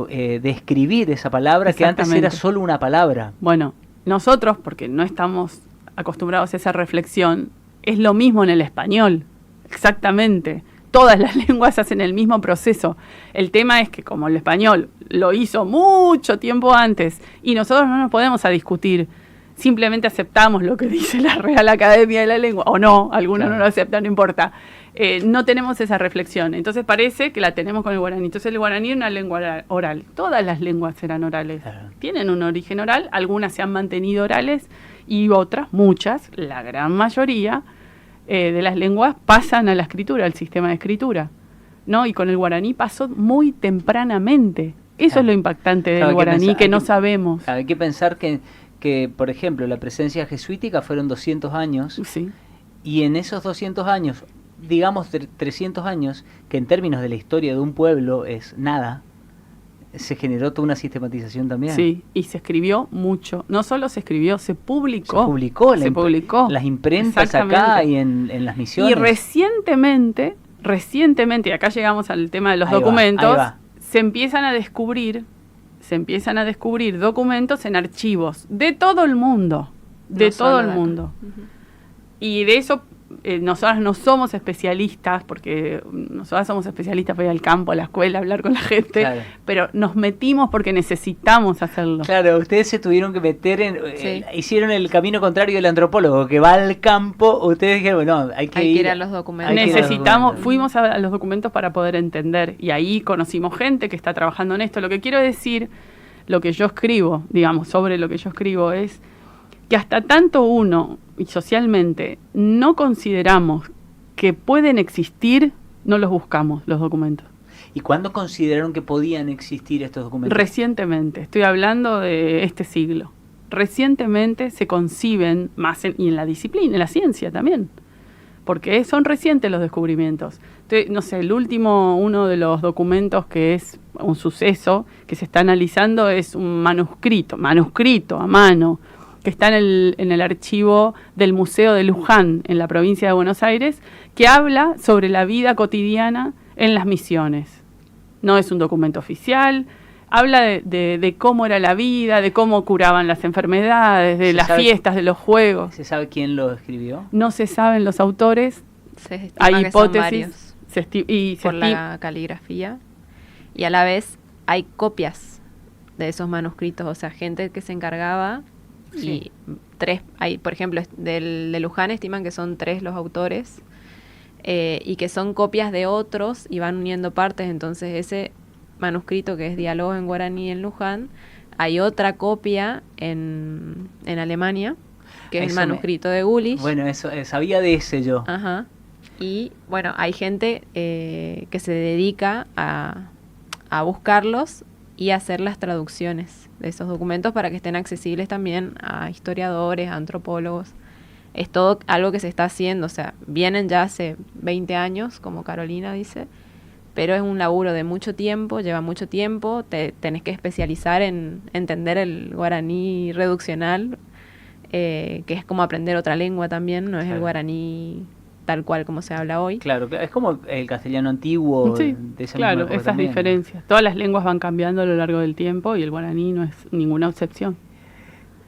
escribir esa palabra que antes era solo una palabra. Bueno, nosotros, porque no estamos acostumbrados a esa reflexión, es lo mismo en el español, exactamente. Todas las lenguas hacen el mismo proceso. El tema es que como el español lo hizo mucho tiempo antes y nosotros no nos podemos a discutir, simplemente aceptamos lo que dice la Real Academia de la Lengua, o no, algunos no lo aceptan, no importa. No tenemos esa reflexión. Entonces parece que la tenemos con el guaraní. Entonces el guaraní es una lengua oral. Todas las lenguas eran orales. Tienen un origen oral, algunas se han mantenido orales y otras, muchas, la gran mayoría, de las lenguas pasan a la escritura, al sistema de escritura, ¿no? Y con el guaraní pasó muy tempranamente. Eso es lo impactante del guaraní, que no sabemos. Hay que pensar que, por ejemplo, la presencia jesuítica fueron 200 años, sí. Y en esos 200 años, digamos 300 años, que en términos de la historia de un pueblo es nada, se generó toda una sistematización también. Sí, y se escribió mucho. No solo se escribió, se publicó. Se publicó. Las imprentas acá y en las misiones. Y recientemente, y acá llegamos al tema de los documentos, se empiezan a descubrir documentos en archivos de todo el mundo. De todo el mundo. Uh-huh. Y de eso... nosotras no somos especialistas, porque nosotras somos especialistas para ir al campo, a la escuela, hablar con la gente, claro. Pero nos metimos porque necesitamos hacerlo. Claro, ustedes se tuvieron que meter hicieron el camino contrario del antropólogo, que va al campo. Ustedes dijeron, no, hay que ir a los documentos. Fuimos a los documentos para poder entender, y ahí conocimos gente que está trabajando en esto. Lo que quiero decir, lo que yo escribo, digamos, sobre lo que yo escribo es que hasta tanto uno y socialmente no consideramos que pueden existir, no los buscamos, los documentos. ¿Y cuándo consideraron que podían existir estos documentos? Recientemente, estoy hablando de este siglo. Recientemente se conciben más y en la disciplina, en la ciencia también, porque son recientes los descubrimientos. Entonces, no sé, uno de los documentos que es un suceso que se está analizando es un manuscrito a mano, que está en el archivo del Museo de Luján, en la provincia de Buenos Aires, que habla sobre la vida cotidiana en las misiones. No es un documento oficial, habla de cómo era la vida, de cómo curaban las enfermedades, de las fiestas, de los juegos. ¿Se sabe quién lo escribió? No se saben los autores, hay hipótesis, por la caligrafía, y a la vez hay copias de esos manuscritos, o sea, gente que se encargaba. Sí. Y por ejemplo, de Luján estiman que son 3 los autores, y que son copias de otros y van uniendo partes. Entonces ese manuscrito que es Diálogos en Guaraní en Luján, hay otra copia en Alemania, que es el manuscrito de Gulich. Bueno, eso sabía de ese yo. Ajá. Y bueno, hay gente que se dedica a buscarlos y hacer las traducciones de esos documentos para que estén accesibles también a historiadores, a antropólogos. es todo algo que se está haciendo, o sea, vienen ya hace 20 años, como Carolina dice, pero es un laburo de mucho tiempo, lleva mucho tiempo, tenés que especializar en entender el guaraní reduccional, que es como aprender otra lengua también, no es el guaraní tal cual como se habla hoy. Claro, es como el castellano antiguo. Sí, de esa claro, misma época esas también. diferencias. Todas las lenguas van cambiando a lo largo del tiempo y el guaraní no es ninguna excepción.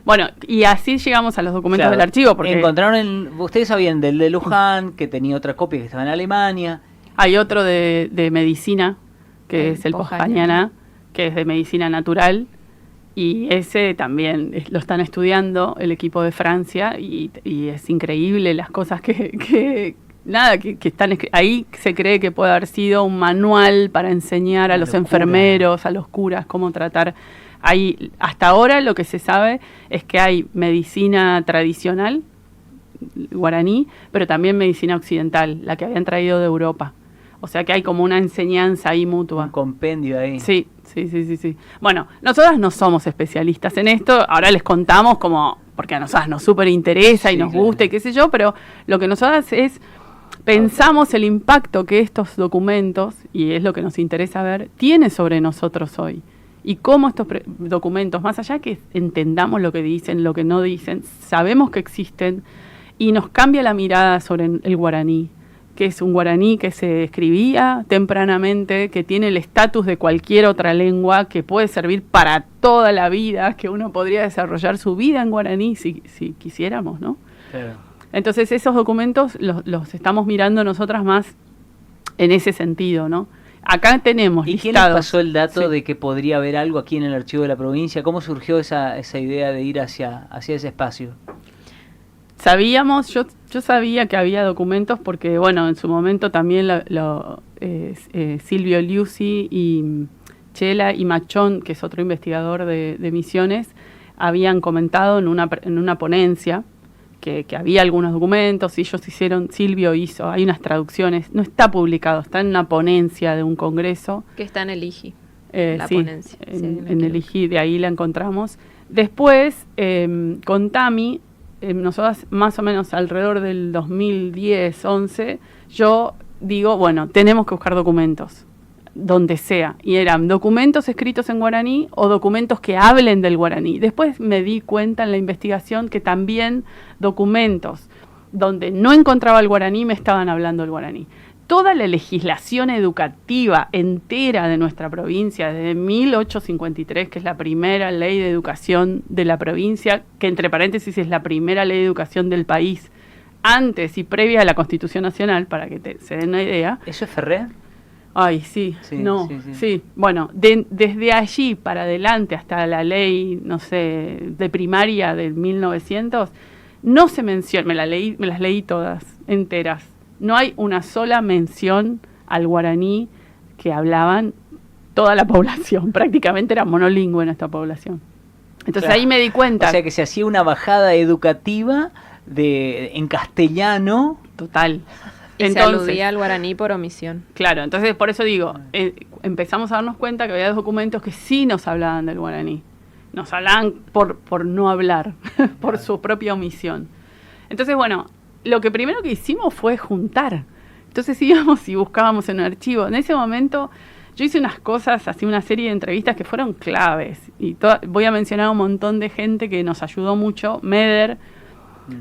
Bueno, y así llegamos a los documentos Claro, del archivo, porque ustedes sabían del de Luján, que tenía otra copia que estaba en Alemania. hay otro de medicina, que El es el Pohjaniana, Pohjaniana, que es de medicina natural, y ese también lo están estudiando el equipo de Francia, y es increíble las cosas que están ahí. Se cree que puede haber sido un manual para enseñar a los enfermeros, a los curas, cómo tratar. Hasta ahora lo que se sabe es que hay medicina tradicional guaraní, pero también medicina occidental, la que habían traído de Europa. O sea que hay como una enseñanza ahí mutua. Un compendio ahí. Sí. Bueno, nosotras no somos especialistas en esto, ahora les contamos porque a nosotras nos súper interesa y nos gusta y qué sé yo, pero lo que nosotras pensamos el impacto que estos documentos, y es lo que nos interesa ver, tiene sobre nosotros hoy. Y cómo estos documentos, más allá que entendamos lo que dicen, lo que no dicen, sabemos que existen y nos cambia la mirada sobre el guaraní, que es un guaraní que se escribía tempranamente, que tiene el estatus de cualquier otra lengua, que puede servir para toda la vida, que uno podría desarrollar su vida en guaraní si quisiéramos, ¿no? Claro. Entonces esos documentos los estamos mirando nosotras más en ese sentido, ¿no? Acá tenemos ¿Y listados. quién les pasó el dato Sí. de que podría haber algo aquí en el archivo de la provincia? ¿Cómo surgió esa idea de ir hacia ese espacio? Sabíamos, yo sabía que había documentos porque, bueno, en su momento también Silvio Liuzzi y Chela y Machón, que es otro investigador de Misiones, habían comentado en una ponencia que había algunos documentos, y Silvio hizo, hay unas traducciones, no está publicado, está en una ponencia de un congreso. Que está en el IGI, la sí, ponencia. en el IGI, de ahí la encontramos. Después, con Tami, nosotros más o menos alrededor del 2010, 11, yo digo, bueno, tenemos que buscar documentos, donde sea. Y eran documentos escritos en guaraní o documentos que hablen del guaraní. Después me di cuenta en la investigación que también documentos donde no encontraba el guaraní me estaban hablando del guaraní. Toda la legislación educativa entera de nuestra provincia, desde 1853, que es la primera ley de educación de la provincia, que entre paréntesis es la primera ley de educación del país, antes y previa a la Constitución Nacional, para que se den una idea. ¿Eso es Ferrer? Ay, sí. Bueno, desde allí para adelante hasta la ley, no sé, de primaria del 1900, no se menciona, me las leí todas, enteras. No hay una sola mención al guaraní que hablaban toda la población. Prácticamente era monolingüe nuestra población. Entonces ahí me di cuenta. O sea que se hacía una bajada educativa en castellano. Total. Y se aludía al guaraní por omisión. Claro, entonces por eso digo, empezamos a darnos cuenta que había documentos que sí nos hablaban del guaraní. Nos hablaban por no hablar, por su propia omisión. Entonces, bueno, lo que primero que hicimos fue juntar. Entonces íbamos y buscábamos en un archivo. En ese momento yo hice unas cosas, así una serie de entrevistas que fueron claves. Y voy a mencionar un montón de gente que nos ayudó mucho. Meder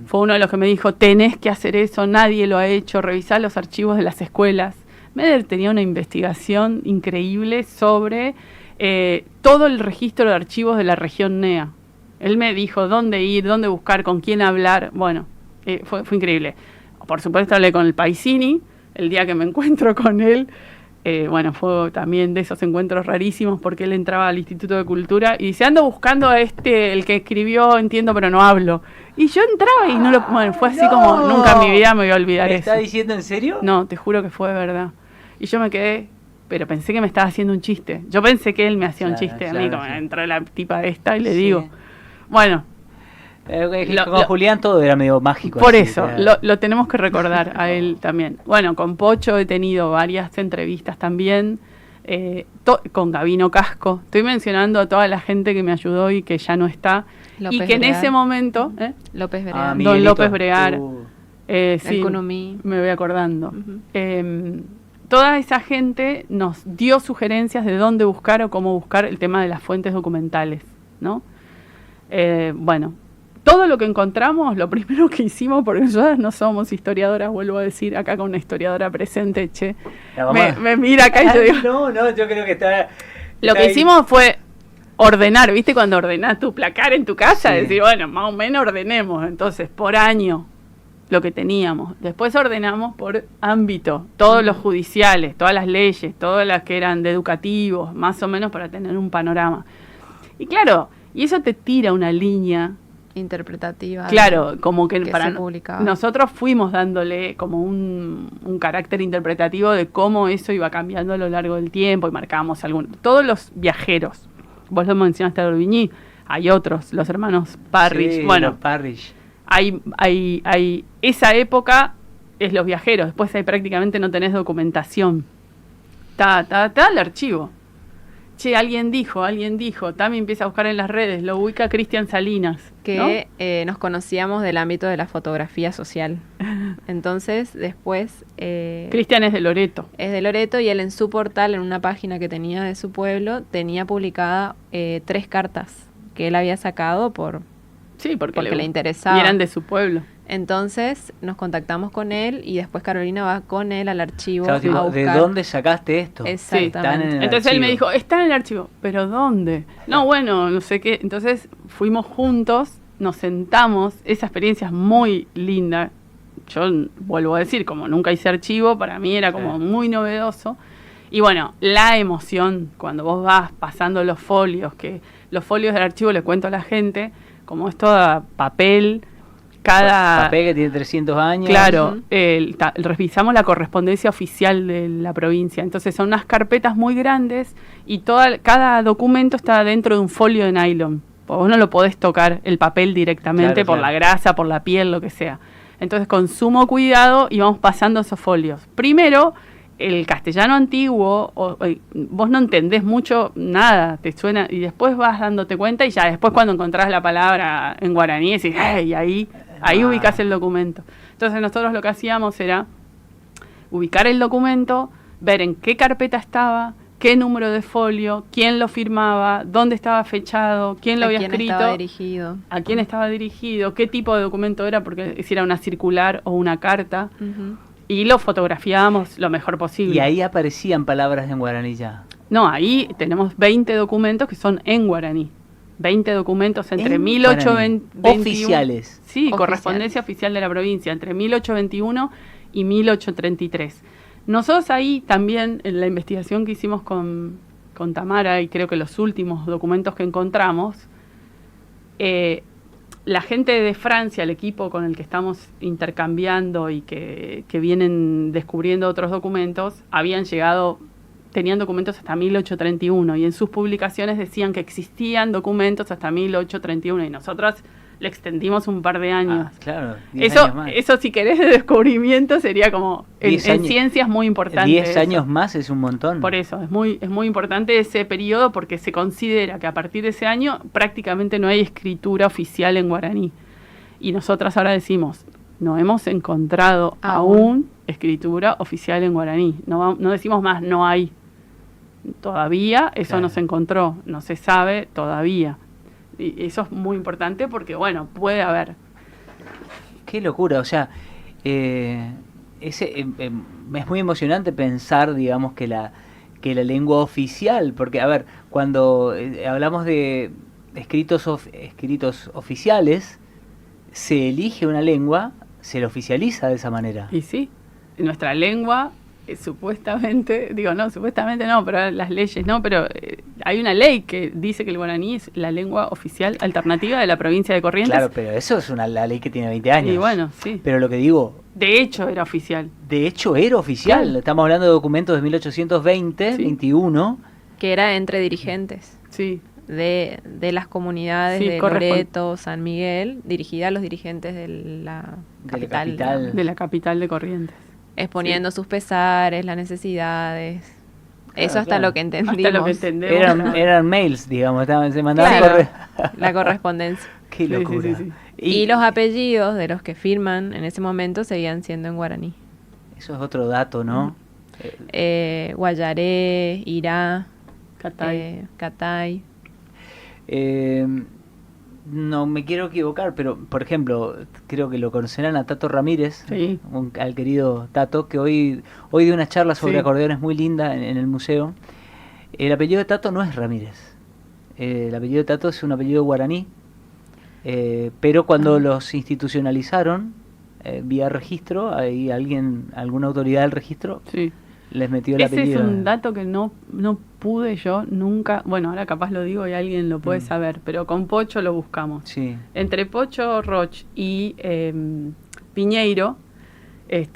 fue uno de los que me dijo, tenés que hacer eso, nadie lo ha hecho, revisar los archivos de las escuelas. Meder tenía una investigación increíble sobre todo el registro de archivos de la región NEA. Él me dijo dónde ir, dónde buscar, con quién hablar. Bueno, fue increíble. Por supuesto hablé con el Paisini el día que me encuentro con él. Bueno, fue también de esos encuentros rarísimos porque él entraba al Instituto de Cultura y dice, ando buscando a el que escribió Entiendo pero no hablo. Y yo entraba y bueno, fue así como, nunca en mi vida me voy a olvidar ¿Me eso. está diciendo en serio? No, te juro que fue verdad. Y yo me quedé, pero pensé que me estaba haciendo un chiste. Yo pensé que él me hacía un chiste a mí, como entró la tipa esta y le digo, bueno. Con Julián todo era medio mágico. Por así, eso, lo tenemos que recordar a él también. Bueno, con Pocho he tenido varias entrevistas también. con Gabino Casco. Estoy mencionando a toda la gente que me ayudó y que ya no está. López y que Bregar. en ese momento... López Bregar. Don Miguelito. López Bregar. El Sí, Kunumí. me voy acordando. Ujú. Toda esa gente nos dio sugerencias de dónde buscar o cómo buscar el tema de las fuentes documentales, ¿no? Bueno, todo lo que encontramos, lo primero que hicimos, porque nosotros no somos historiadoras, vuelvo a decir acá con una historiadora presente, che, me mira acá y yo digo... No, yo creo que está... Lo que hicimos fue ordenar, ¿viste? Cuando ordenás tu placar en tu casa, Sí. decir, bueno, más o menos ordenemos. Entonces, por año, lo que teníamos. Después ordenamos por ámbito, todos los judiciales, todas las leyes, todas las que eran de educativos, más o menos para tener un panorama. Y claro, y eso te tira una línea. Interpretativa. Claro, como que, que para se publicaba. nosotros fuimos dándole como un carácter interpretativo de cómo eso iba cambiando a lo largo del tiempo y marcamos algunos. Todos los viajeros, vos lo mencionaste a D'Orbigny, hay otros, los hermanos Parrish. Sí, bueno, los Parrish. hay esa época es los viajeros, después ahí prácticamente no tenés documentación. Está el archivo. Che, alguien dijo, Tami empieza a buscar en las redes, lo ubica Cristian Salinas. Que ¿no? nos conocíamos del ámbito de la fotografía social. Entonces, después... Cristian es de Loreto. Es de Loreto y él en su portal, en una página que tenía de su pueblo, tenía publicada 3 cartas que él había sacado Sí, porque le interesaba. Y eran de su pueblo. Entonces nos contactamos con él y después Carolina va con él al archivo Claro, tipo, a buscar. ¿de dónde sacaste esto? Exactamente. Están en el Entonces él me archivo. dijo, está en el archivo. ¿Pero dónde? No, bueno, no sé qué. Entonces fuimos juntos, nos sentamos. Esa experiencia es muy linda. Yo vuelvo a decir, como nunca hice archivo, para mí era como muy novedoso. Y bueno, la emoción cuando vos vas pasando los folios, que los folios del archivo le cuento a la gente, como es todo papel, cada... Papel que tiene 300 años. Claro, revisamos la correspondencia oficial de la provincia. Entonces son unas carpetas muy grandes y cada documento está dentro de un folio de nylon. Vos no lo podés tocar el papel directamente por la grasa, por la piel, lo que sea. Entonces con sumo cuidado íbamos pasando esos folios. Primero, el castellano antiguo, vos no entendés mucho nada, te suena, y después vas dándote cuenta y ya después cuando encontrás la palabra en guaraní decís, ¡hey! Ahí ubicás el documento. Entonces nosotros lo que hacíamos era ubicar el documento, ver en qué carpeta estaba, qué número de folio, quién lo firmaba, dónde estaba fechado, quién lo había escrito, estaba dirigido. a quién estaba dirigido, qué tipo de documento era, porque si era una circular o una carta. Ujú. Y lo fotografiábamos lo mejor posible. Y ahí aparecían palabras en guaraní ya. No, ahí tenemos 20 documentos que son en guaraní. 20 documentos entre En 1821... oficiales. Sí, Oficiales. correspondencia oficial de la provincia, entre 1821 y 1833. Nosotros ahí también, en la investigación que hicimos con Tamara, y creo que los últimos documentos que encontramos, la gente de Francia, el equipo con el que estamos intercambiando y que vienen descubriendo otros documentos, tenían documentos hasta 1831 y en sus publicaciones decían que existían documentos hasta 1831 y nosotros le extendimos un par de años. Ah, claro, 10 años más. Eso si querés de descubrimiento sería como, en 10 años. ciencia es muy importante. 10 eso. años más es un montón. Por eso, es muy importante ese periodo porque se considera que a partir de ese año prácticamente no hay escritura oficial en guaraní. Y nosotras ahora decimos, no hemos encontrado aún escritura oficial en guaraní. No decimos más, no hay. Todavía eso Claro. no se encontró, no se sabe todavía. Y eso es muy importante porque, bueno, puede haber. Qué locura, o sea, es muy emocionante pensar, digamos, que la lengua oficial, porque, a ver, cuando hablamos de escritos oficiales, se elige una lengua, se la oficializa de esa manera. Y sí, nuestra lengua supuestamente no, pero las leyes no, pero hay una ley que dice que el guaraní es la lengua oficial alternativa de la provincia de Corrientes. Claro, pero eso es la ley que tiene 20 años. Y bueno, sí. Pero lo que digo, De hecho era oficial. de hecho era oficial. Claro. Estamos hablando de documentos de 1820, Sí. 21. Que era entre dirigentes Sí. de las comunidades Sí, de corresponde. Loreto, San Miguel, dirigida a los dirigentes de la capital. capital. De la capital de Corrientes. Exponiendo sus pesares, las necesidades. Eso hasta claro. lo que entendimos. Hasta lo que entendemos. Eran mails, digamos, se mandaban Claro, correos. la correspondencia. Qué Sí, locura. sí, sí, sí. Y los apellidos de los que firman en ese momento seguían siendo en guaraní. Eso es otro dato, ¿no? Guayaré, Irá, Catay. Catay. No me quiero equivocar, pero por ejemplo, creo que lo conocerán a Tato Ramírez, Sí. al querido Tato, que hoy dio una charla sobre Sí. acordeones muy linda en el museo. El apellido de Tato no es Ramírez. El apellido de Tato es un apellido guaraní, pero cuando los institucionalizaron vía registro, ahí alguna autoridad del registro Sí. les metió el Ese apellido. es un dato que no pude yo nunca, bueno, ahora capaz lo digo y alguien lo puede saber, pero con Pocho lo buscamos. Sí. Entre Pocho Roch y Piñeiro,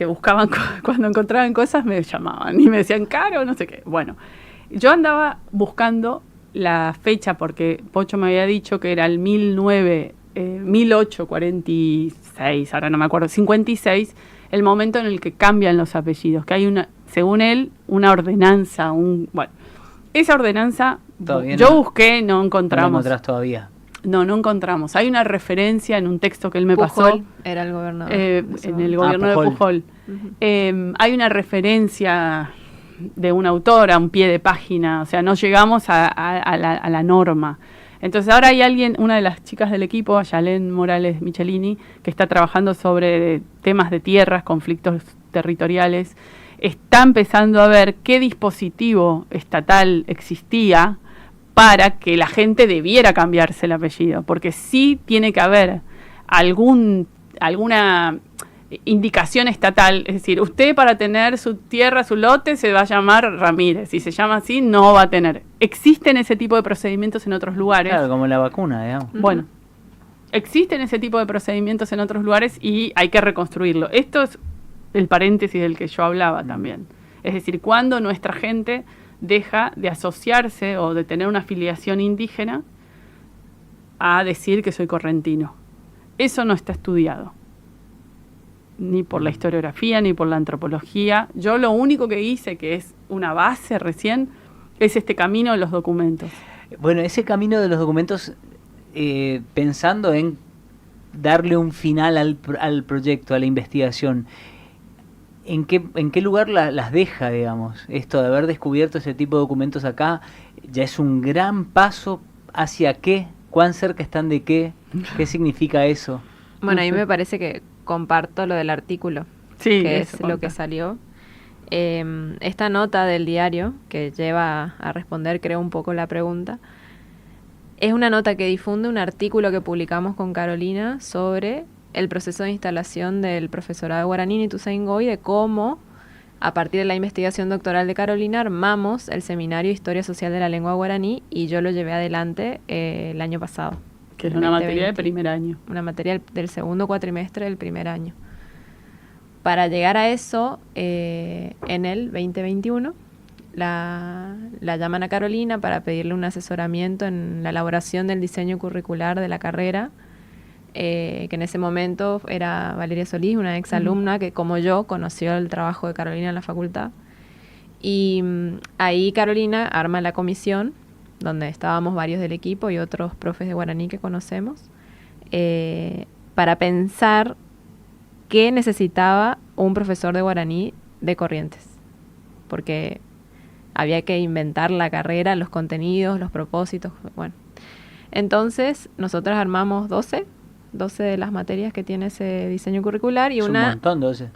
buscaban, cuando encontraban cosas me llamaban y me decían, Caro, no sé qué. Bueno, yo andaba buscando la fecha porque Pocho me había dicho que era el 1846, ahora no me acuerdo, 56, el momento en el que cambian los apellidos, que hay una, según él, una ordenanza, bueno, esa ordenanza Todavía yo no. busqué, no No lo encontramos. encontrás todavía. No encontramos. Hay una referencia en un texto que él me pasó Pujol era el gobernador. en el gobierno de Pujol. Pujol. Ujú. Hay una referencia de un autor a un pie de página, o sea, no llegamos a la norma. Entonces ahora hay alguien, una de las chicas del equipo, Yalén Morales Michelini, que está trabajando sobre temas de tierras, conflictos territoriales, está empezando a ver qué dispositivo estatal existía para que la gente debiera cambiarse el apellido, porque sí tiene que haber alguna indicación estatal, es decir, usted para tener su tierra, su lote, se va a llamar Ramírez, si se llama así, no va a tener. Existen ese tipo de procedimientos en otros lugares. Claro, como la vacuna, digamos. Bueno, existen ese tipo de procedimientos en otros lugares y hay que reconstruirlo. Esto es el paréntesis del que yo hablaba también. Es decir, cuando nuestra gente deja de asociarse o de tener una afiliación indígena a decir que soy correntino. Eso no está estudiado, ni por la historiografía, ni por la antropología. Yo lo único que hice, que es una base recién, es este camino de los documentos. Bueno, ese camino de los documentos, pensando en darle un final al proyecto, a la investigación, ¿en qué lugar las deja, digamos? Esto de haber descubierto ese tipo de documentos acá, ya es un gran paso hacia qué, cuán cerca están de qué significa eso. Bueno, No a mí sé. me parece que comparto lo del artículo, Sí, que eso, es lo que contá. salió. Esta nota del diario, que lleva a responder, creo, un poco la pregunta, es una nota que difunde un artículo que publicamos con Carolina sobre el proceso de instalación del profesorado de guaraní en Ituzaingó y de cómo, a partir de la investigación doctoral de Carolina, armamos el seminario Historia Social de la Lengua Guaraní y yo lo llevé adelante el año pasado. Que es el una materia de 2020. primer año. Una materia del segundo cuatrimestre del primer año. Para llegar a eso, en el 2021, la llaman a Carolina para pedirle un asesoramiento en la elaboración del diseño curricular de la carrera, que en ese momento era Valeria Solís, una exalumna que, como yo, conoció el trabajo de Carolina en la facultad. Y ahí Carolina arma la comisión, donde estábamos varios del equipo y otros profes de guaraní que conocemos, para pensar qué necesitaba un profesor de guaraní de Corrientes. Porque había que inventar la carrera, los contenidos, los propósitos, bueno. Entonces, nosotros armamos 12 de las materias que tiene ese diseño curricular y Es un montón, 12.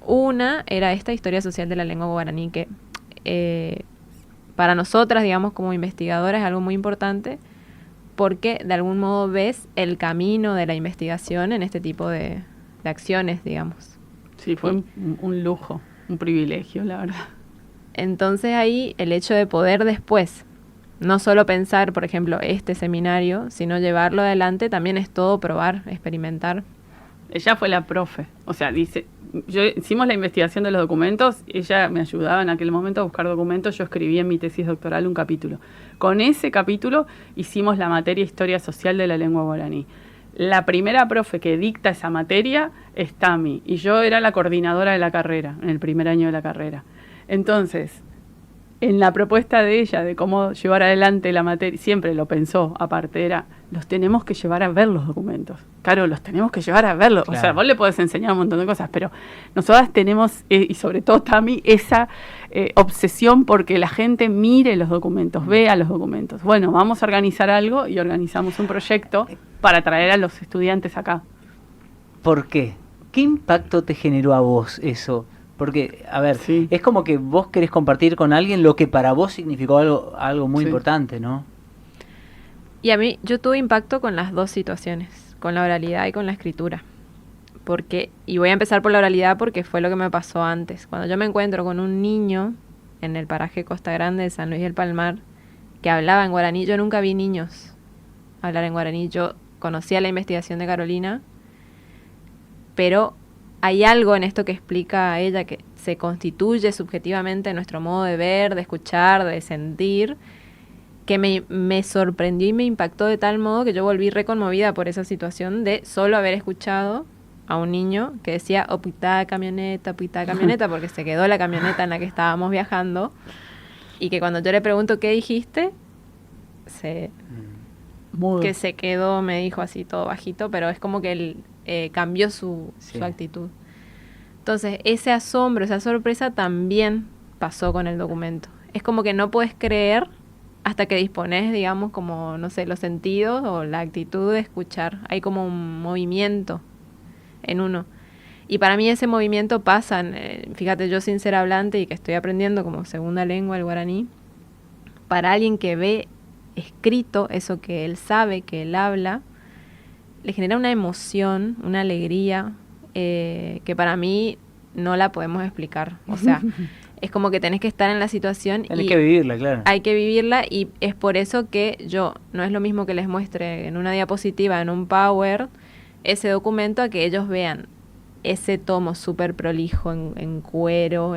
una era esta historia social de la lengua guaraní que para nosotras, digamos, como investigadoras es algo muy importante porque de algún modo ves el camino de la investigación en este tipo de acciones, digamos. Sí, fue un lujo, un privilegio, la verdad. Entonces ahí el hecho de poder después no solo pensar, por ejemplo, este seminario, sino llevarlo adelante, también es todo probar, experimentar. Ella fue la profe, o sea, hicimos la investigación de los documentos, ella me ayudaba en aquel momento a buscar documentos, yo escribí en mi tesis doctoral un capítulo. Con ese capítulo hicimos la materia Historia Social de la Lengua Guaraní. La primera profe que dicta esa materia es Tami, y yo era la coordinadora de la carrera, en el primer año de la carrera. Entonces, en la propuesta de ella, de cómo llevar adelante la materia, siempre lo pensó, aparte, los tenemos que llevar a ver los documentos. Claro, los tenemos que llevar a verlos. Claro. O sea, vos le podés enseñar un montón de cosas, pero nosotras tenemos, y sobre todo Tami, esa obsesión porque la gente mire los documentos, vea los documentos. Bueno, vamos a organizar algo y organizamos un proyecto para traer a los estudiantes acá. ¿Por qué? ¿Qué impacto te generó a vos eso? Porque, a ver, Sí. es como que vos querés compartir con alguien lo que para vos significó algo muy Sí. importante, ¿no? Y a mí, yo tuve impacto con las dos situaciones, con la oralidad y con la escritura. Y voy a empezar por la oralidad porque fue lo que me pasó antes. Cuando yo me encuentro con un niño en el paraje Costa Grande de San Luis del Palmar que hablaba en guaraní, yo nunca vi niños hablar en guaraní. Yo conocía la investigación de Carolina, pero hay algo en esto que explica a ella que se constituye subjetivamente nuestro modo de ver, de escuchar, de sentir, que me sorprendió y me impactó de tal modo que yo volví reconmovida por esa situación de solo haber escuchado a un niño que decía opitá camioneta, porque se quedó la camioneta en la que estábamos viajando, y que cuando yo le pregunto qué dijiste, que se quedó, me dijo así todo bajito, pero es como que él cambió su actitud. Entonces, ese asombro, esa sorpresa también pasó con el documento. Es como que no puedes creer hasta que dispones, digamos, como, no sé, los sentidos o la actitud de escuchar. Hay como un movimiento en uno. Y para mí ese movimiento pasa, fíjate, yo sin ser hablante y que estoy aprendiendo como segunda lengua el guaraní, para alguien que ve escrito eso que él sabe, que él habla, le genera una emoción, una alegría, que para mí no la podemos explicar. O sea, es como que tenés que estar en la situación. Tenés que vivirla, claro. Hay que vivirla, y es por eso que no es lo mismo que les muestre en una diapositiva, en un Power, ese documento, a que ellos vean ese tomo súper prolijo, en cuero,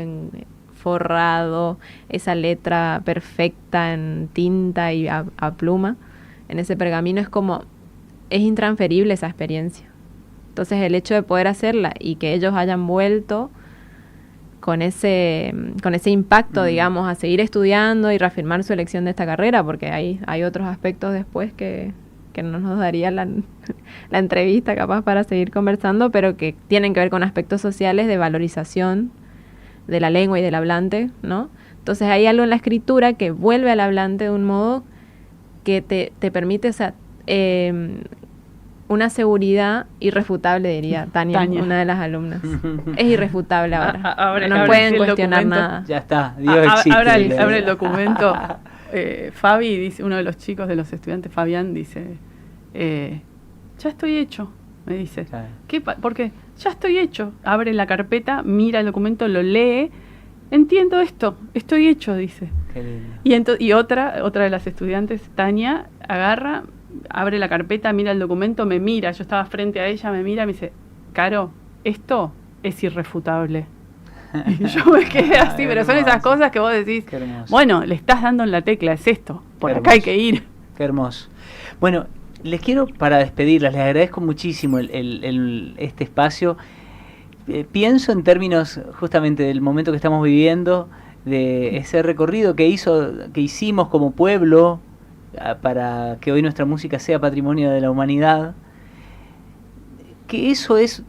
forrado, esa letra perfecta en tinta y a pluma, en ese pergamino. Es intransferible esa experiencia. Entonces el hecho de poder hacerla y que ellos hayan vuelto con ese impacto, digamos, a seguir estudiando y reafirmar su elección de esta carrera, porque hay otros aspectos después que no nos daría la entrevista capaz para seguir conversando, pero que tienen que ver con aspectos sociales de valorización de la lengua y del hablante, ¿no? Entonces hay algo en la escritura que vuelve al hablante de un modo que te permite una seguridad irrefutable, diría Tania, una de las alumnas. Es irrefutable ahora. No pueden cuestionar nada. Ya está, Dios existe. Abre el documento. Fabi dice, uno de los chicos de los estudiantes, Fabián, dice, ya estoy hecho, me dice. Claro. ¿Por qué? Ya estoy hecho. Abre la carpeta, mira el documento, lo lee. Entiendo esto, estoy hecho, dice. Qué lindo. Y otra de las estudiantes, Tania, abre la carpeta, mira el documento, me mira. Yo estaba frente a ella, me mira, me dice, Caro, esto es irrefutable. Y yo me quedé así, pero son esas cosas que vos decís, bueno, le estás dando en la tecla, es esto, por acá hay que ir. Qué hermoso. Bueno, les quiero, para despedirlas, les agradezco muchísimo este espacio. Pienso en términos justamente del momento que estamos viviendo, de ese recorrido que hicimos como pueblo para que hoy nuestra música sea patrimonio de la humanidad, que eso es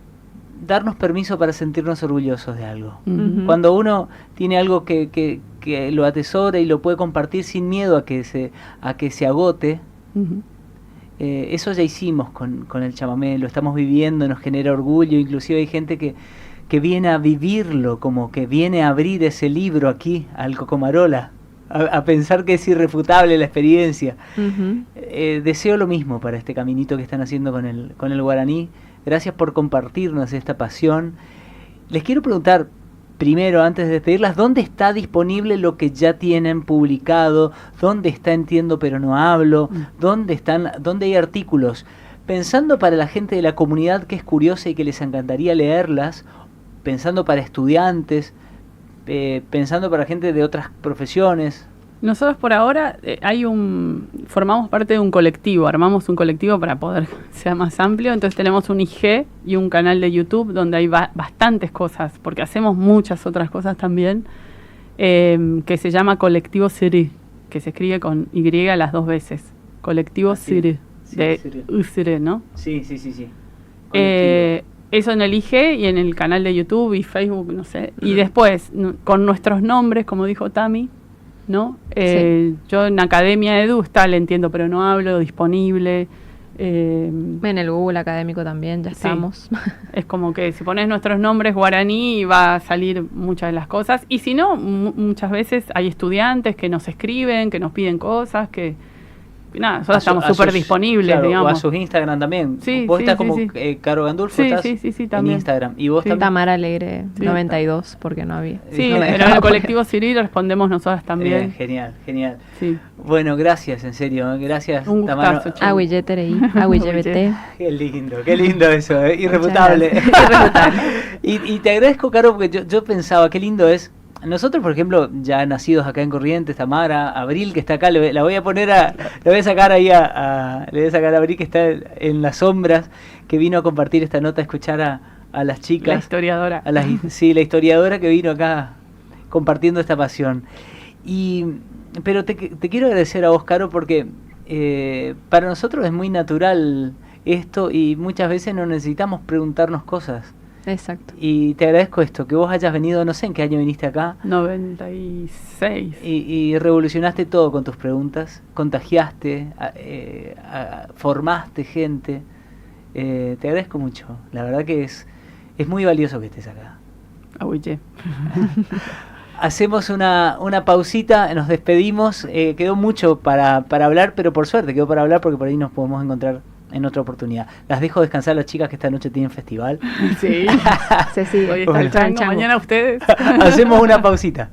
darnos permiso para sentirnos orgullosos de algo. Uh-huh. Cuando uno tiene algo que lo atesora y lo puede compartir sin miedo a que se agote, uh-huh. Eso ya hicimos con el chamamé, lo estamos viviendo, nos genera orgullo. Inclusive hay gente que viene a vivirlo, como que viene a abrir ese libro aquí, al Cocomarola, a pensar que es irrefutable la experiencia. Uh-huh. Deseo lo mismo para este caminito que están haciendo con el guaraní. Gracias por compartirnos esta pasión. Les quiero preguntar, primero, antes de despedirlas, ¿dónde está disponible lo que ya tienen publicado? ¿Dónde está Entiendo pero no hablo? ¿Dónde hay artículos? Pensando para la gente de la comunidad que es curiosa y que les encantaría leerlas, pensando para estudiantes, pensando para gente de otras profesiones. Nosotros por ahora formamos parte de un colectivo, armamos un colectivo para poder ser más amplio, entonces tenemos un IG y un canal de YouTube donde hay bastantes cosas, porque hacemos muchas otras cosas también, que se llama Colectivo Siri, que se escribe con Y las 2 veces. Colectivo Siri, Sí, de Siri. Usire, ¿no? Sí, sí, sí, sí. Eso en el IG y en el canal de YouTube y Facebook, no sé. Y después, con nuestros nombres, como dijo Tami, ¿no? Yo en Academia Edu le entiendo, pero no hablo, disponible. En el Google académico también, ya estamos. Es como que si pones nuestros nombres guaraní va a salir muchas de las cosas. Y si no, muchas veces hay estudiantes que nos escriben, que nos piden cosas, que nada, nosotros estamos súper disponibles, claro, digamos. O a sus Instagram también. Sí, vos sí, estás sí, como sí. Caro Gandulfo, Sí, estás sí, en también. Instagram. Y vos Sí. también. Tamara Alegre, Sí. 92, porque no había. Sí, No, pero en el colectivo Siri respondemos nosotras también. Genial, genial. Sí. Bueno, gracias, en serio. Gracias, Un Tamara. gustazo, chau. Agüilleterei, Agüillebete. Qué lindo eso, irrefutable. y te agradezco, Caro, porque yo pensaba, qué lindo es. Nosotros, por ejemplo, ya nacidos acá en Corrientes, Tamara, Abril, que está acá, la voy a poner la voy a sacar ahí le voy a sacar a Abril, que está en las sombras, que vino a compartir esta nota, a escuchar a las chicas. La historiadora. Sí, la historiadora que vino acá compartiendo esta pasión. Pero te quiero agradecer a vos, Caro, porque para nosotros es muy natural esto y muchas veces no necesitamos preguntarnos cosas. Exacto. Y te agradezco esto, que vos hayas venido, no sé en qué año viniste acá. 96. Y revolucionaste todo con tus preguntas, contagiaste, formaste gente. Te agradezco mucho, la verdad que es muy valioso que estés acá. Agüille. Hacemos una pausita, nos despedimos, quedó mucho para hablar, pero por suerte quedó para hablar porque por ahí nos podemos encontrar en otra oportunidad. Las dejo descansar a las chicas que esta noche tienen festival. Sí. Se sigue. Hoy está el Bueno. chango, mañana ustedes. Hacemos una pausita.